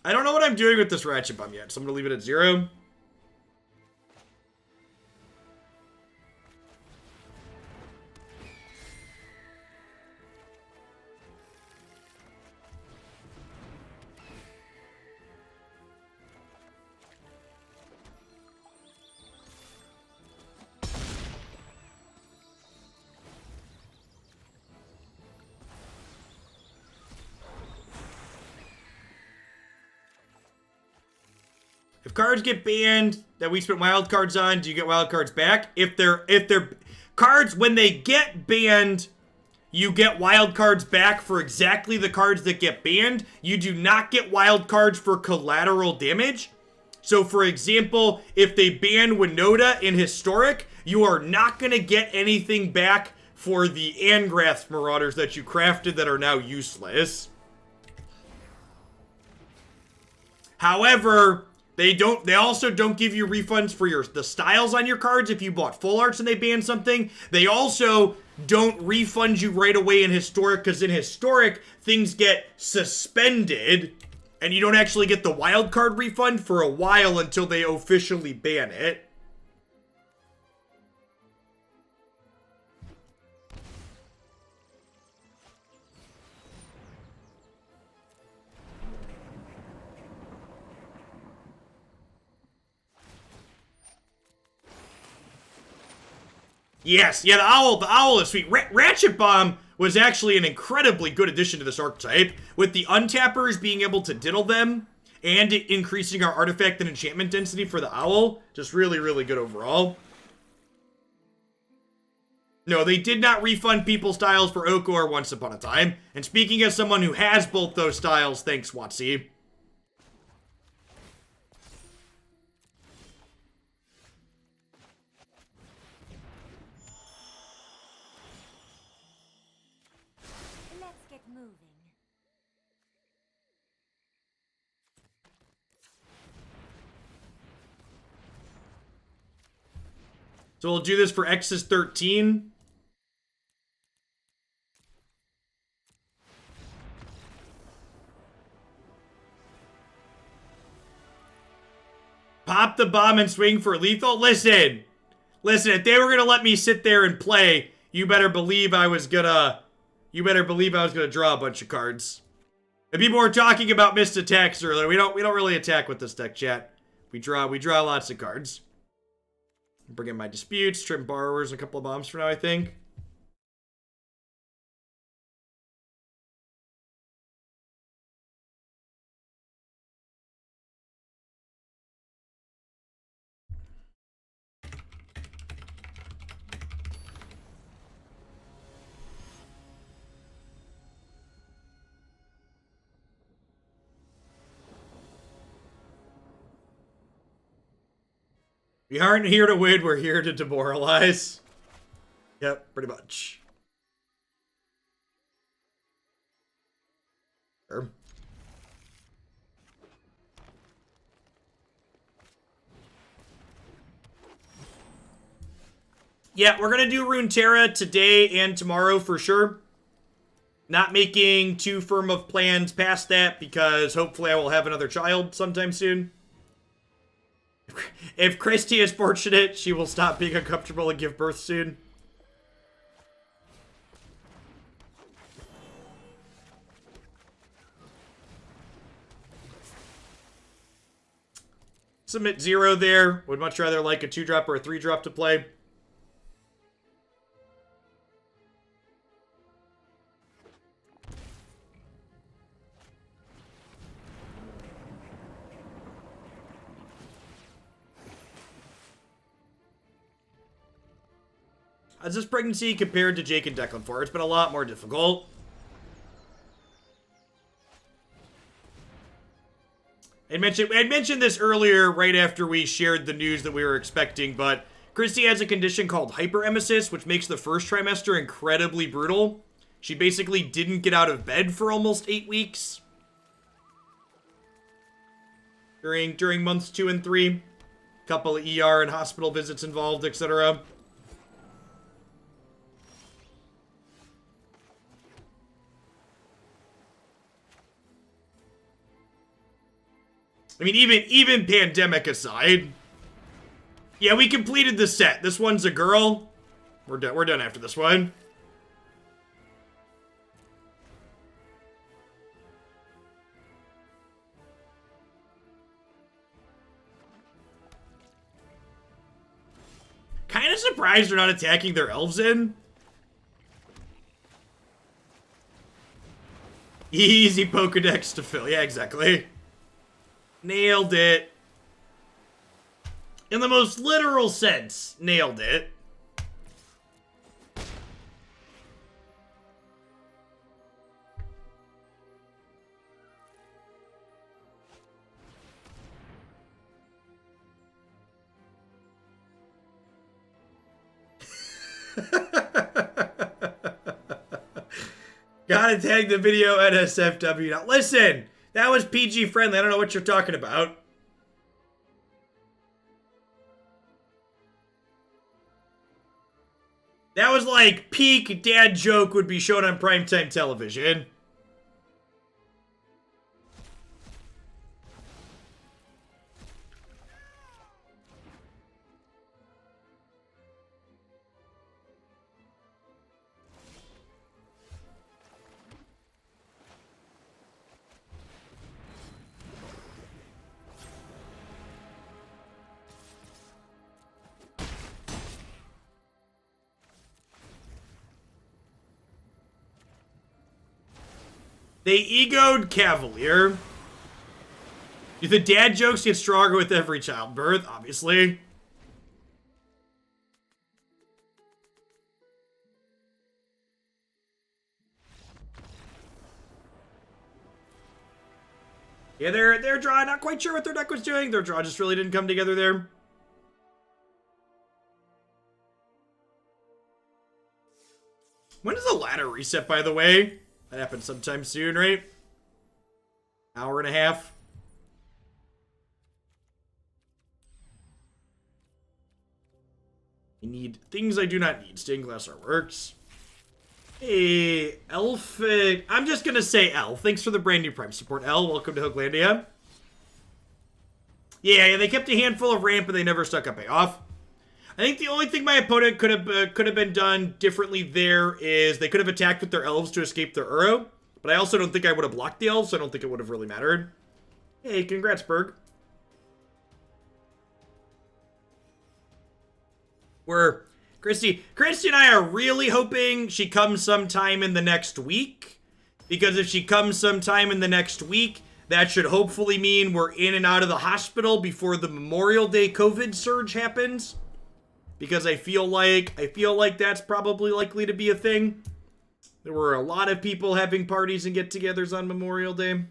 I don't know what I'm doing with this Ratchet Bomb yet, so I'm going to leave it at 0. If cards get banned that we spent wild cards on, do you get wild cards back? If they're cards, when they get banned, you get wild cards back for exactly the cards that get banned. You do not get wild cards for collateral damage. So for example, if they ban Winota in Historic, you are not going to get anything back for the Angrath Marauders that you crafted that are now useless. However, they also don't give you refunds for the styles on your cards if you bought full arts and they ban something. They also don't refund you right away in Historic, because in Historic, things get suspended, and you don't actually get the wild card refund for a while until they officially ban it. Yes, yeah, the owl is sweet. Ratchet Bomb was actually an incredibly good addition to this archetype, with the untappers being able to diddle them, and increasing our artifact and enchantment density for the owl. Just really, really good overall. No, they did not refund people's styles for Okor once upon a time. And speaking as someone who has both those styles, thanks, Watsy. Let's get moving. So we'll do this for X's 13. Pop the bomb and swing for lethal? Listen, if they were gonna let me sit there and play, you better believe I was gonna draw a bunch of cards. And people were talking about missed attacks earlier. We don't really attack with this deck, chat. We draw lots of cards. Bring in my disputes, trim borrowers, and a couple of bombs for now, I think. We aren't here to win, we're here to demoralize. Yep, pretty much. Sure. Yeah, we're gonna do Runeterra today and tomorrow for sure. Not making too firm of plans past that because hopefully I will have another child sometime soon. If Christy is fortunate, she will stop being uncomfortable and give birth soon. Submit 0 there. Would much rather like a 2-drop or a 3-drop to play. How's this pregnancy compared to Jake and Declan 4? It's been a lot more difficult. I mentioned this earlier right after we shared the news that we were expecting, but Christy has a condition called hyperemesis, which makes the first trimester incredibly brutal. She basically didn't get out of bed for almost 8 weeks. During months 2 and 3. Couple of ER and hospital visits involved, etc. I mean, even pandemic aside. Yeah, we completed the set. This one's a girl. We're done after this one. Kind of surprised they're not attacking their elves in. Easy Pokedex to fill. Yeah, exactly. Nailed it. In the most literal sense, nailed it. Gotta tag the video NSFW. Now, listen, that was PG friendly. I don't know what you're talking about. That was like peak dad joke would be shown on primetime television. They egoed Cavalier. The dad jokes get stronger with every childbirth, obviously. Yeah, their draw, not quite sure what their deck was doing. Their draw just really didn't come together there. When does the ladder reset, by the way? That happens sometime soon, right? Hour and a half. I need things I do not need. Stained glass artworks. Hey, Elf. I'm just gonna say L. Thanks for the brand new Prime support, L. Welcome to Hooglandia. Yeah, they kept a handful of ramp, but they never stuck a payoff. I think the only thing my opponent could have been done differently there is they could have attacked with their elves to escape their Uro, but I also don't think I would have blocked the elves, so I don't think it would have really mattered. Hey, congrats, Berg. Christy and I are really hoping she comes sometime in the next week, because if she comes sometime in the next week, that should hopefully mean we're in and out of the hospital before the Memorial Day COVID surge happens. Because I feel like that's probably likely to be a thing. There were a lot of people having parties and get-togethers on Memorial Day.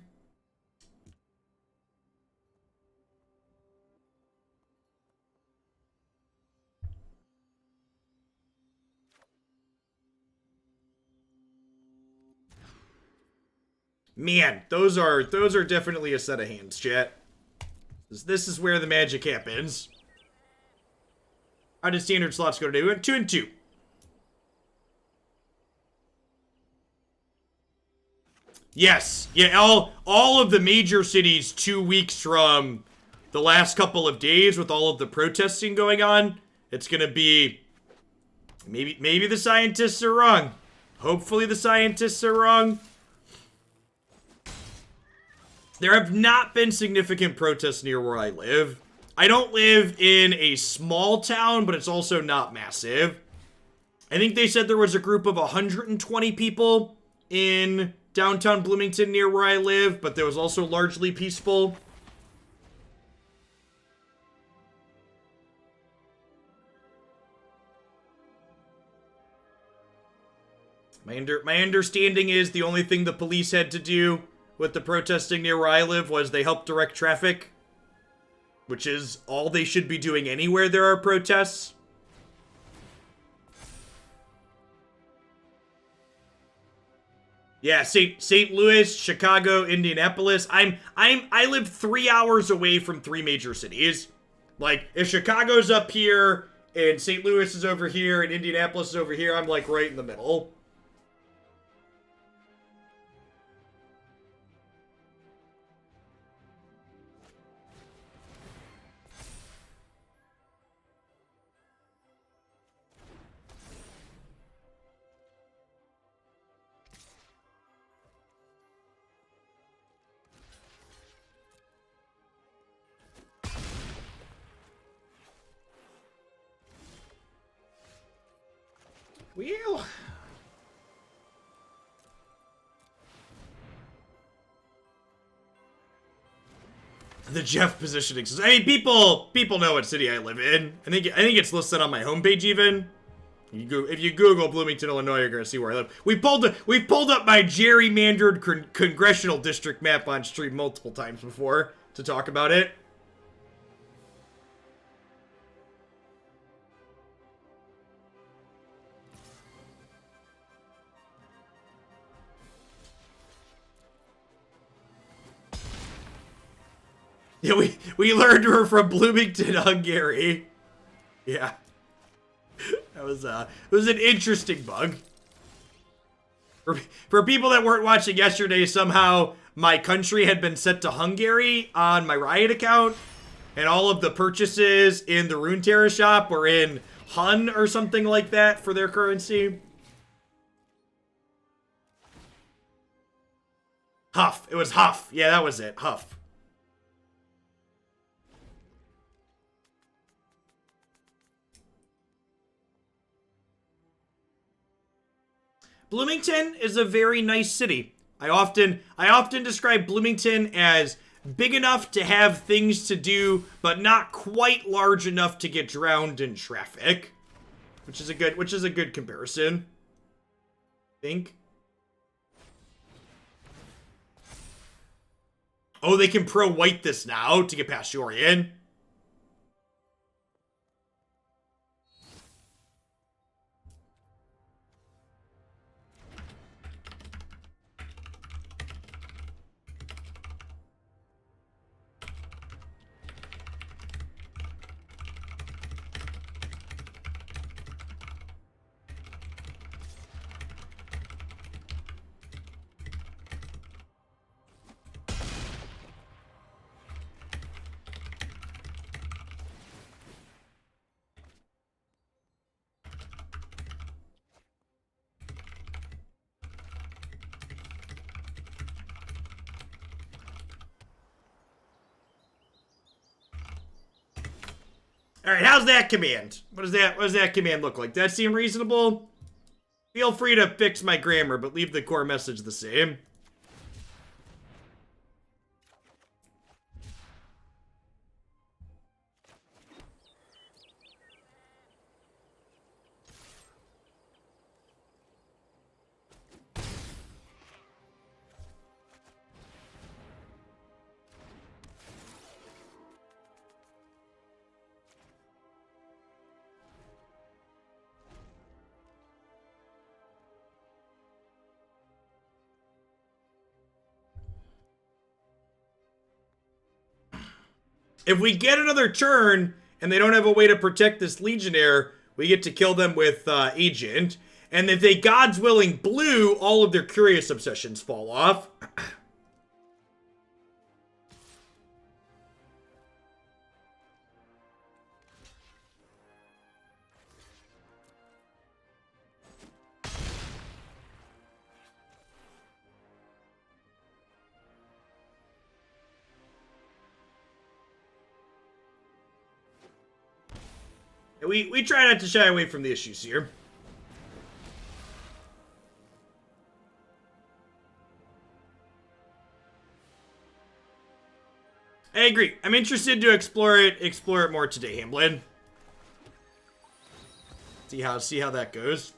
Man, those are definitely a set of hands, chat. This is where the magic happens. How did standard slots go today? We went 2 and 2. Yes. Yeah, all of the major cities 2 weeks from the last couple of days with all of the protesting going on. It's gonna be... Maybe the scientists are wrong. Hopefully the scientists are wrong. There have not been significant protests near where I live. I don't live in a small town, but it's also not massive. I think they said there was a group of 120 people in downtown Bloomington near where I live, but there was also largely peaceful. My understanding is the only thing the police had to do with the protesting near where I live was they helped direct traffic. Which is all they should be doing anywhere there are protests. Yeah, St. Louis, Chicago, Indianapolis. I live 3 hours away from 3 major cities. Like, if Chicago's up here, and St. Louis is over here, and Indianapolis is over here, I'm like right in the middle. Well, the Jeff positioning. I mean, people know what city I live in. I think it's listed on my homepage even. If you Google Bloomington, Illinois, you're gonna see where I live. We've pulled up my gerrymandered congressional district map on stream multiple times before to talk about it. Yeah, we learned we're from Bloomington, Hungary. Yeah. It was an interesting bug. For people that weren't watching yesterday, somehow my country had been set to Hungary on my Riot account, and all of the purchases in the Runeterra shop were in Hun or something like that for their currency. Huff. It was Huff. Yeah, that was it. Huff. Bloomington is a very nice city. I often describe Bloomington as big enough to have things to do, but not quite large enough to get drowned in traffic, which is a good comparison, I think. Oh, they can pro-white this now to get past Yorion. All right, how's that command? What does that command look like? Does that seem reasonable? Feel free to fix my grammar, but leave the core message the same. If we get another turn and they don't have a way to protect this Legionnaire, we get to kill them with Agent. And if they God's Willing blue, all of their Curious Obsessions fall off. We try not to shy away from the issues here. I agree. I'm interested to explore it more today, Hamblin. See how that goes.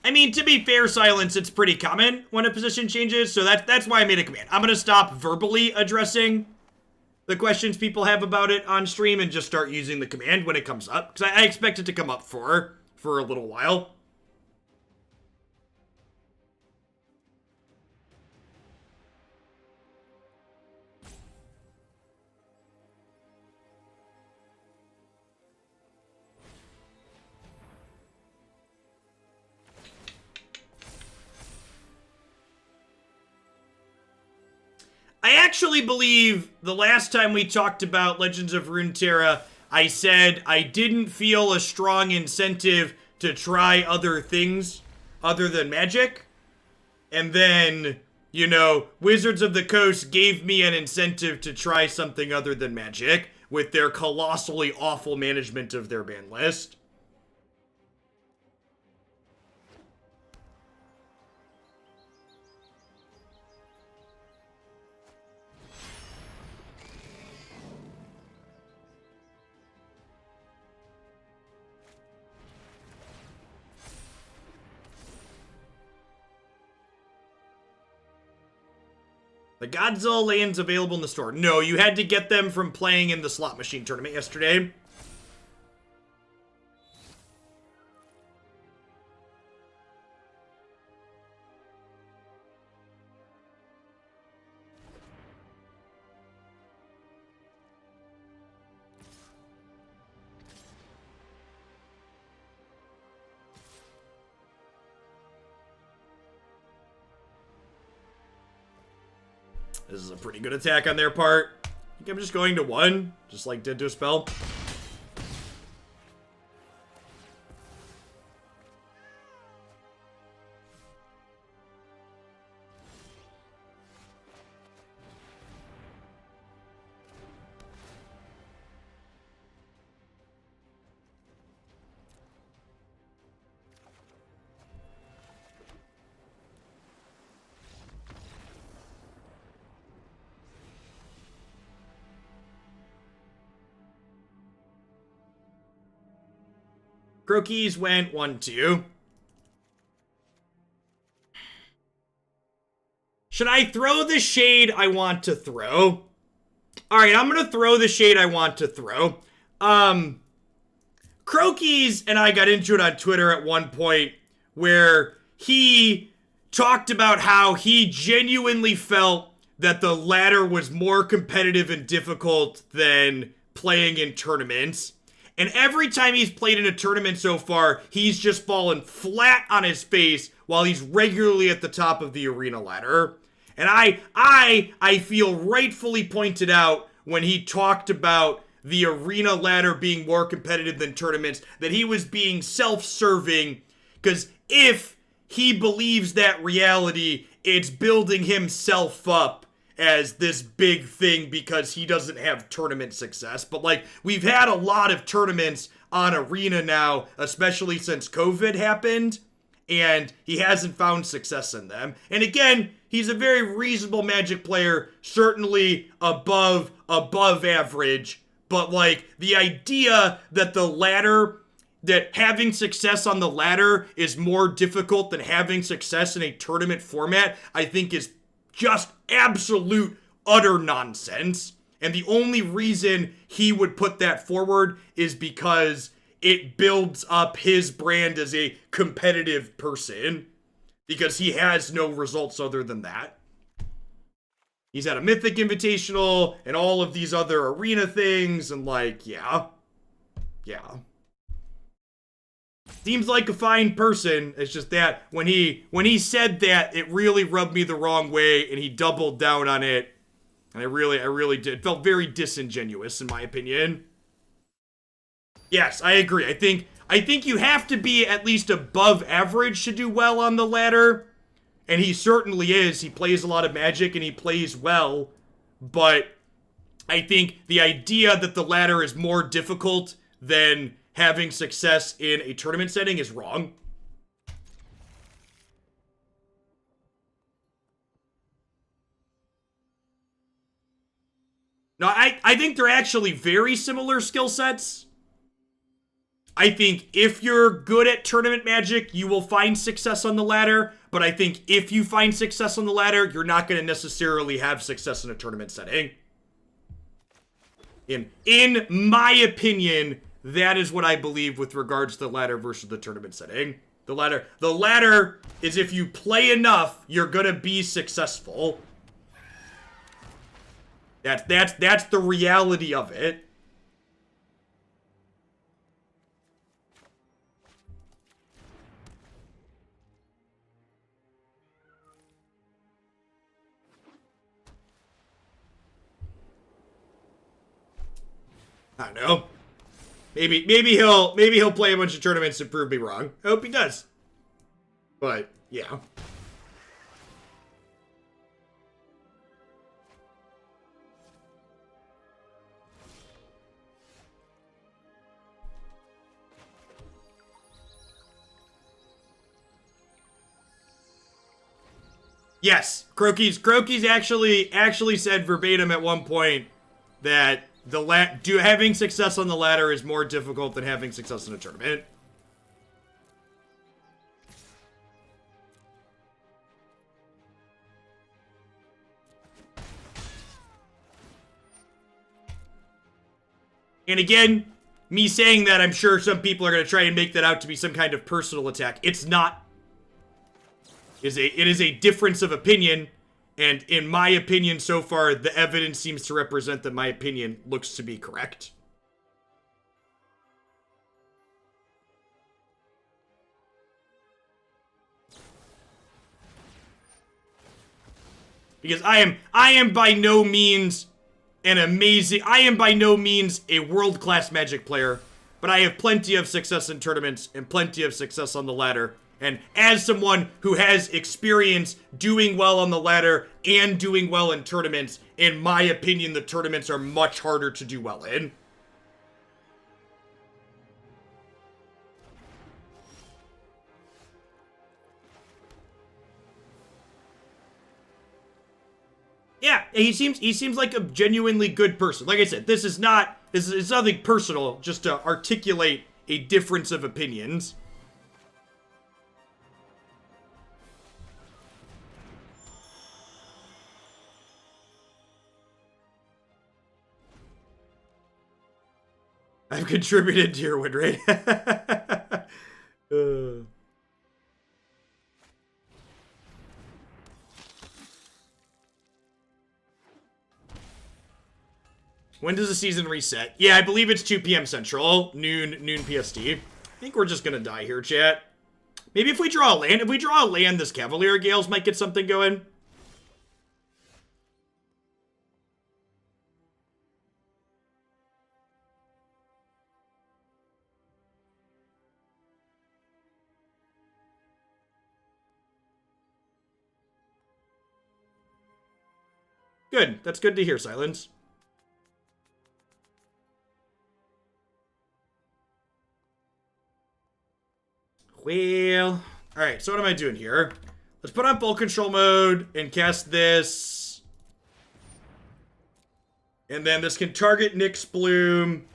I mean, to be fair, silence, it's pretty common when a position changes, so that's why I made a command. I'm going to stop verbally addressing the questions people have about it on stream and just start using the command when it comes up, because I expect it to come up for a little while. I actually believe the last time we talked about Legends of Runeterra, I said I didn't feel a strong incentive to try other things other than Magic. And then, you know, Wizards of the Coast gave me an incentive to try something other than Magic with their colossally awful management of their ban list. The Godzilla lands available in the store. No, you had to get them from playing in the slot machine tournament yesterday. This is a pretty good attack on their part. I think I'm just going to 1, just like did to a spell. Croquis went 1-2. Should I throw the shade I want to throw? Alright, I'm gonna throw the shade I want to throw. Croquis and I got into it on Twitter at one point where he talked about how he genuinely felt that the ladder was more competitive and difficult than playing in tournaments. And every time he's played in a tournament so far, he's just fallen flat on his face while he's regularly at the top of the arena ladder. And I feel rightfully pointed out when he talked about the arena ladder being more competitive than tournaments, that he was being self-serving, because if he believes that reality, it's building himself up as this big thing because he doesn't have tournament success. But like, we've had a lot of tournaments on arena now, especially since COVID happened, and he hasn't found success in them. And again, he's a very reasonable Magic player, certainly above average, but like, the idea that the ladder, that having success on the ladder is more difficult than having success in a tournament format, I think is just absolute utter nonsense. And the only reason he would put that forward is because it builds up his brand as a competitive person, because he has no results other than that. He's had a Mythic Invitational and all of these other arena things, and like, yeah. Seems like a fine person. It's just that when he said that, it really rubbed me the wrong way, and he doubled down on it. And I really did. It felt very disingenuous, in my opinion. Yes, I agree. I think you have to be at least above average to do well on the ladder. And he certainly is. He plays a lot of Magic and he plays well. But I think the idea that the ladder is more difficult than having success in a tournament setting is wrong. No, I think they're actually very similar skill sets. I think if you're good at tournament Magic, you will find success on the ladder. But I think if you find success on the ladder, you're not going to necessarily have success in a tournament setting. In my opinion, that is what I believe with regards to the ladder versus the tournament setting. The ladder is, if you play enough, you're going to be successful. That's the reality of it. I don't know. Maybe he'll play a bunch of tournaments and prove me wrong. I hope he does. But yeah. Yes, Croquis actually said verbatim at one point that having success on the ladder is more difficult than having success in a tournament. And again, me saying that, I'm sure some people are going to try and make that out to be some kind of personal attack. It's not. It is a difference of opinion. And in my opinion, so far, the evidence seems to represent that my opinion looks to be correct. Because I am by no means I am by no means a world-class Magic player, but I have plenty of success in tournaments and plenty of success on the ladder. And as someone who has experience doing well on the ladder and doing well in tournaments, in my opinion, the tournaments are much harder to do well in. Yeah, he seems like a genuinely good person. Like I said, it's nothing personal, just to articulate a difference of opinions. I've contributed to your win rate. When does the season reset? Yeah, I believe it's 2 p.m. Central, noon PST. I think we're just gonna die here, chat. Maybe if we draw a land, this Cavalier of Gales might get something going. Good. That's good to hear, Silence. Well, alright, so what am I doing here? Let's put on full control mode and cast this. And then this can target Nyx Bloom.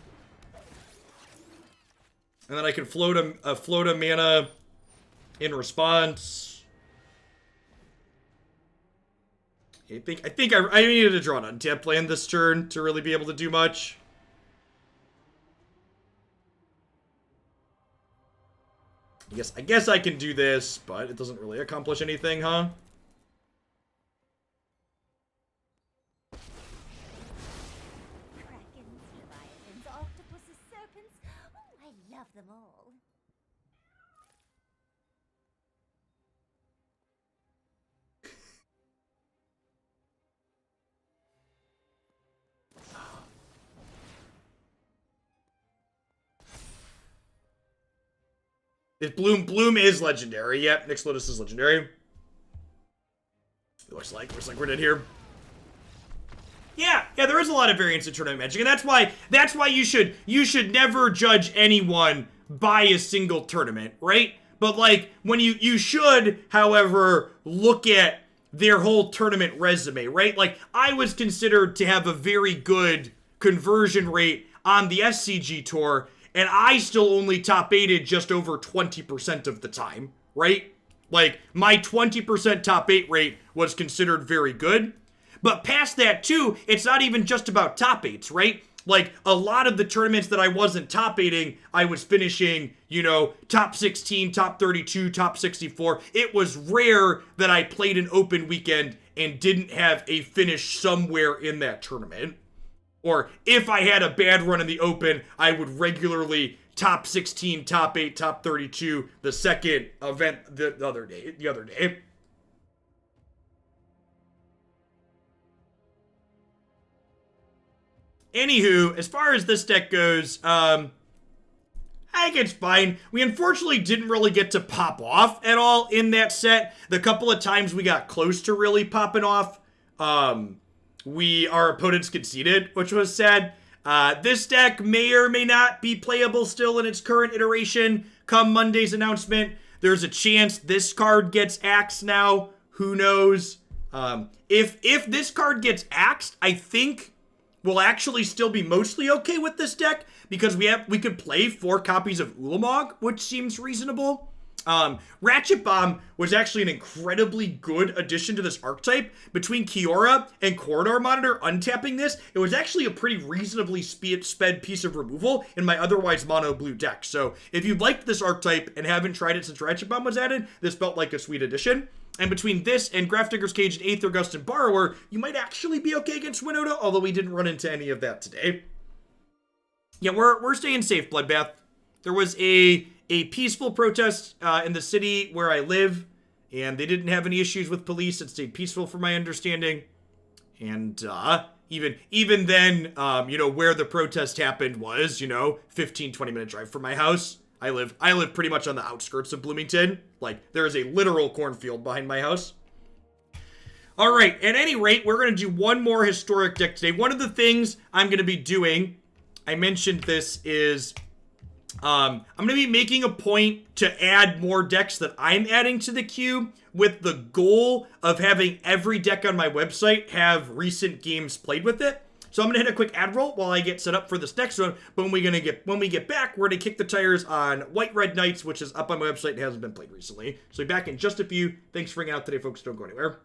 And then I can float a mana in response. I think I needed to draw an untap land this turn to really be able to do much. I guess I can do this, but it doesn't really accomplish anything, huh? Dragons, leviathans, octopuses, serpents. Oh, I love them all. Bloom is legendary. Yep, Nyx Lotus is legendary. It looks like we're dead here. Yeah, there is a lot of variance in tournament magic, and that's why you should never judge anyone by a single tournament, right? But like when you should, however, look at their whole tournament resume, right? Like I was considered to have a very good conversion rate on the SCG tour, and I still only top 8'd just over 20% of the time, right? Like, my 20% top 8 rate was considered very good. But past that, too, it's not even just about top 8s, right? Like, a lot of the tournaments that I wasn't top 8ing, I was finishing, you know, top 16, top 32, top 64. It was rare that I played an open weekend and didn't have a finish somewhere in that tournament. Or if I had a bad run in the open, I would regularly top 16, top 8, top 32 the second event the other day. Anywho, as far as this deck goes, I think it's fine. We unfortunately didn't really get to pop off at all in that set. The couple of times we got close to really popping off, our opponents conceded, which was sad. This deck may or may not be playable still in its current iteration come Monday's announcement. There's a chance this card gets axed now. Who knows? If this card gets axed, I think we'll actually still be mostly okay with this deck because we could play 4 copies of Ulamog, which seems reasonable. Ratchet Bomb was actually an incredibly good addition to this archetype. Between Kiora and Corridor Monitor untapping this, it was actually a pretty reasonably sped piece of removal in my otherwise mono blue deck. So if you liked this archetype and haven't tried it since Ratchet Bomb was added, this felt like a sweet addition. And between this and Grafdigger's Cage and Aether Gust and Borrower, you might actually be okay against Winota, although we didn't run into any of that today. Yeah, we're staying safe, Bloodbath. There was a peaceful protest in the city where I live, and they didn't have any issues with police. It stayed peaceful from my understanding. And even then, where the protest happened was, 15, 20-minute drive from my house. I live pretty much on the outskirts of Bloomington. Like, there is a literal cornfield behind my house. All right, at any rate, we're going to do one more historic deck today. One of the things I'm going to be doing, I mentioned this, is I'm going to be making a point to add more decks that I'm adding to the queue with the goal of having every deck on my website have recent games played with it. So I'm gonna hit a quick ad roll while I get set up for this next one. But when we get back, we're gonna kick the tires on White Red Knights, which is up on my website and hasn't been played recently. So be back in just a few. Thanks for hanging out today, folks. Don't go anywhere.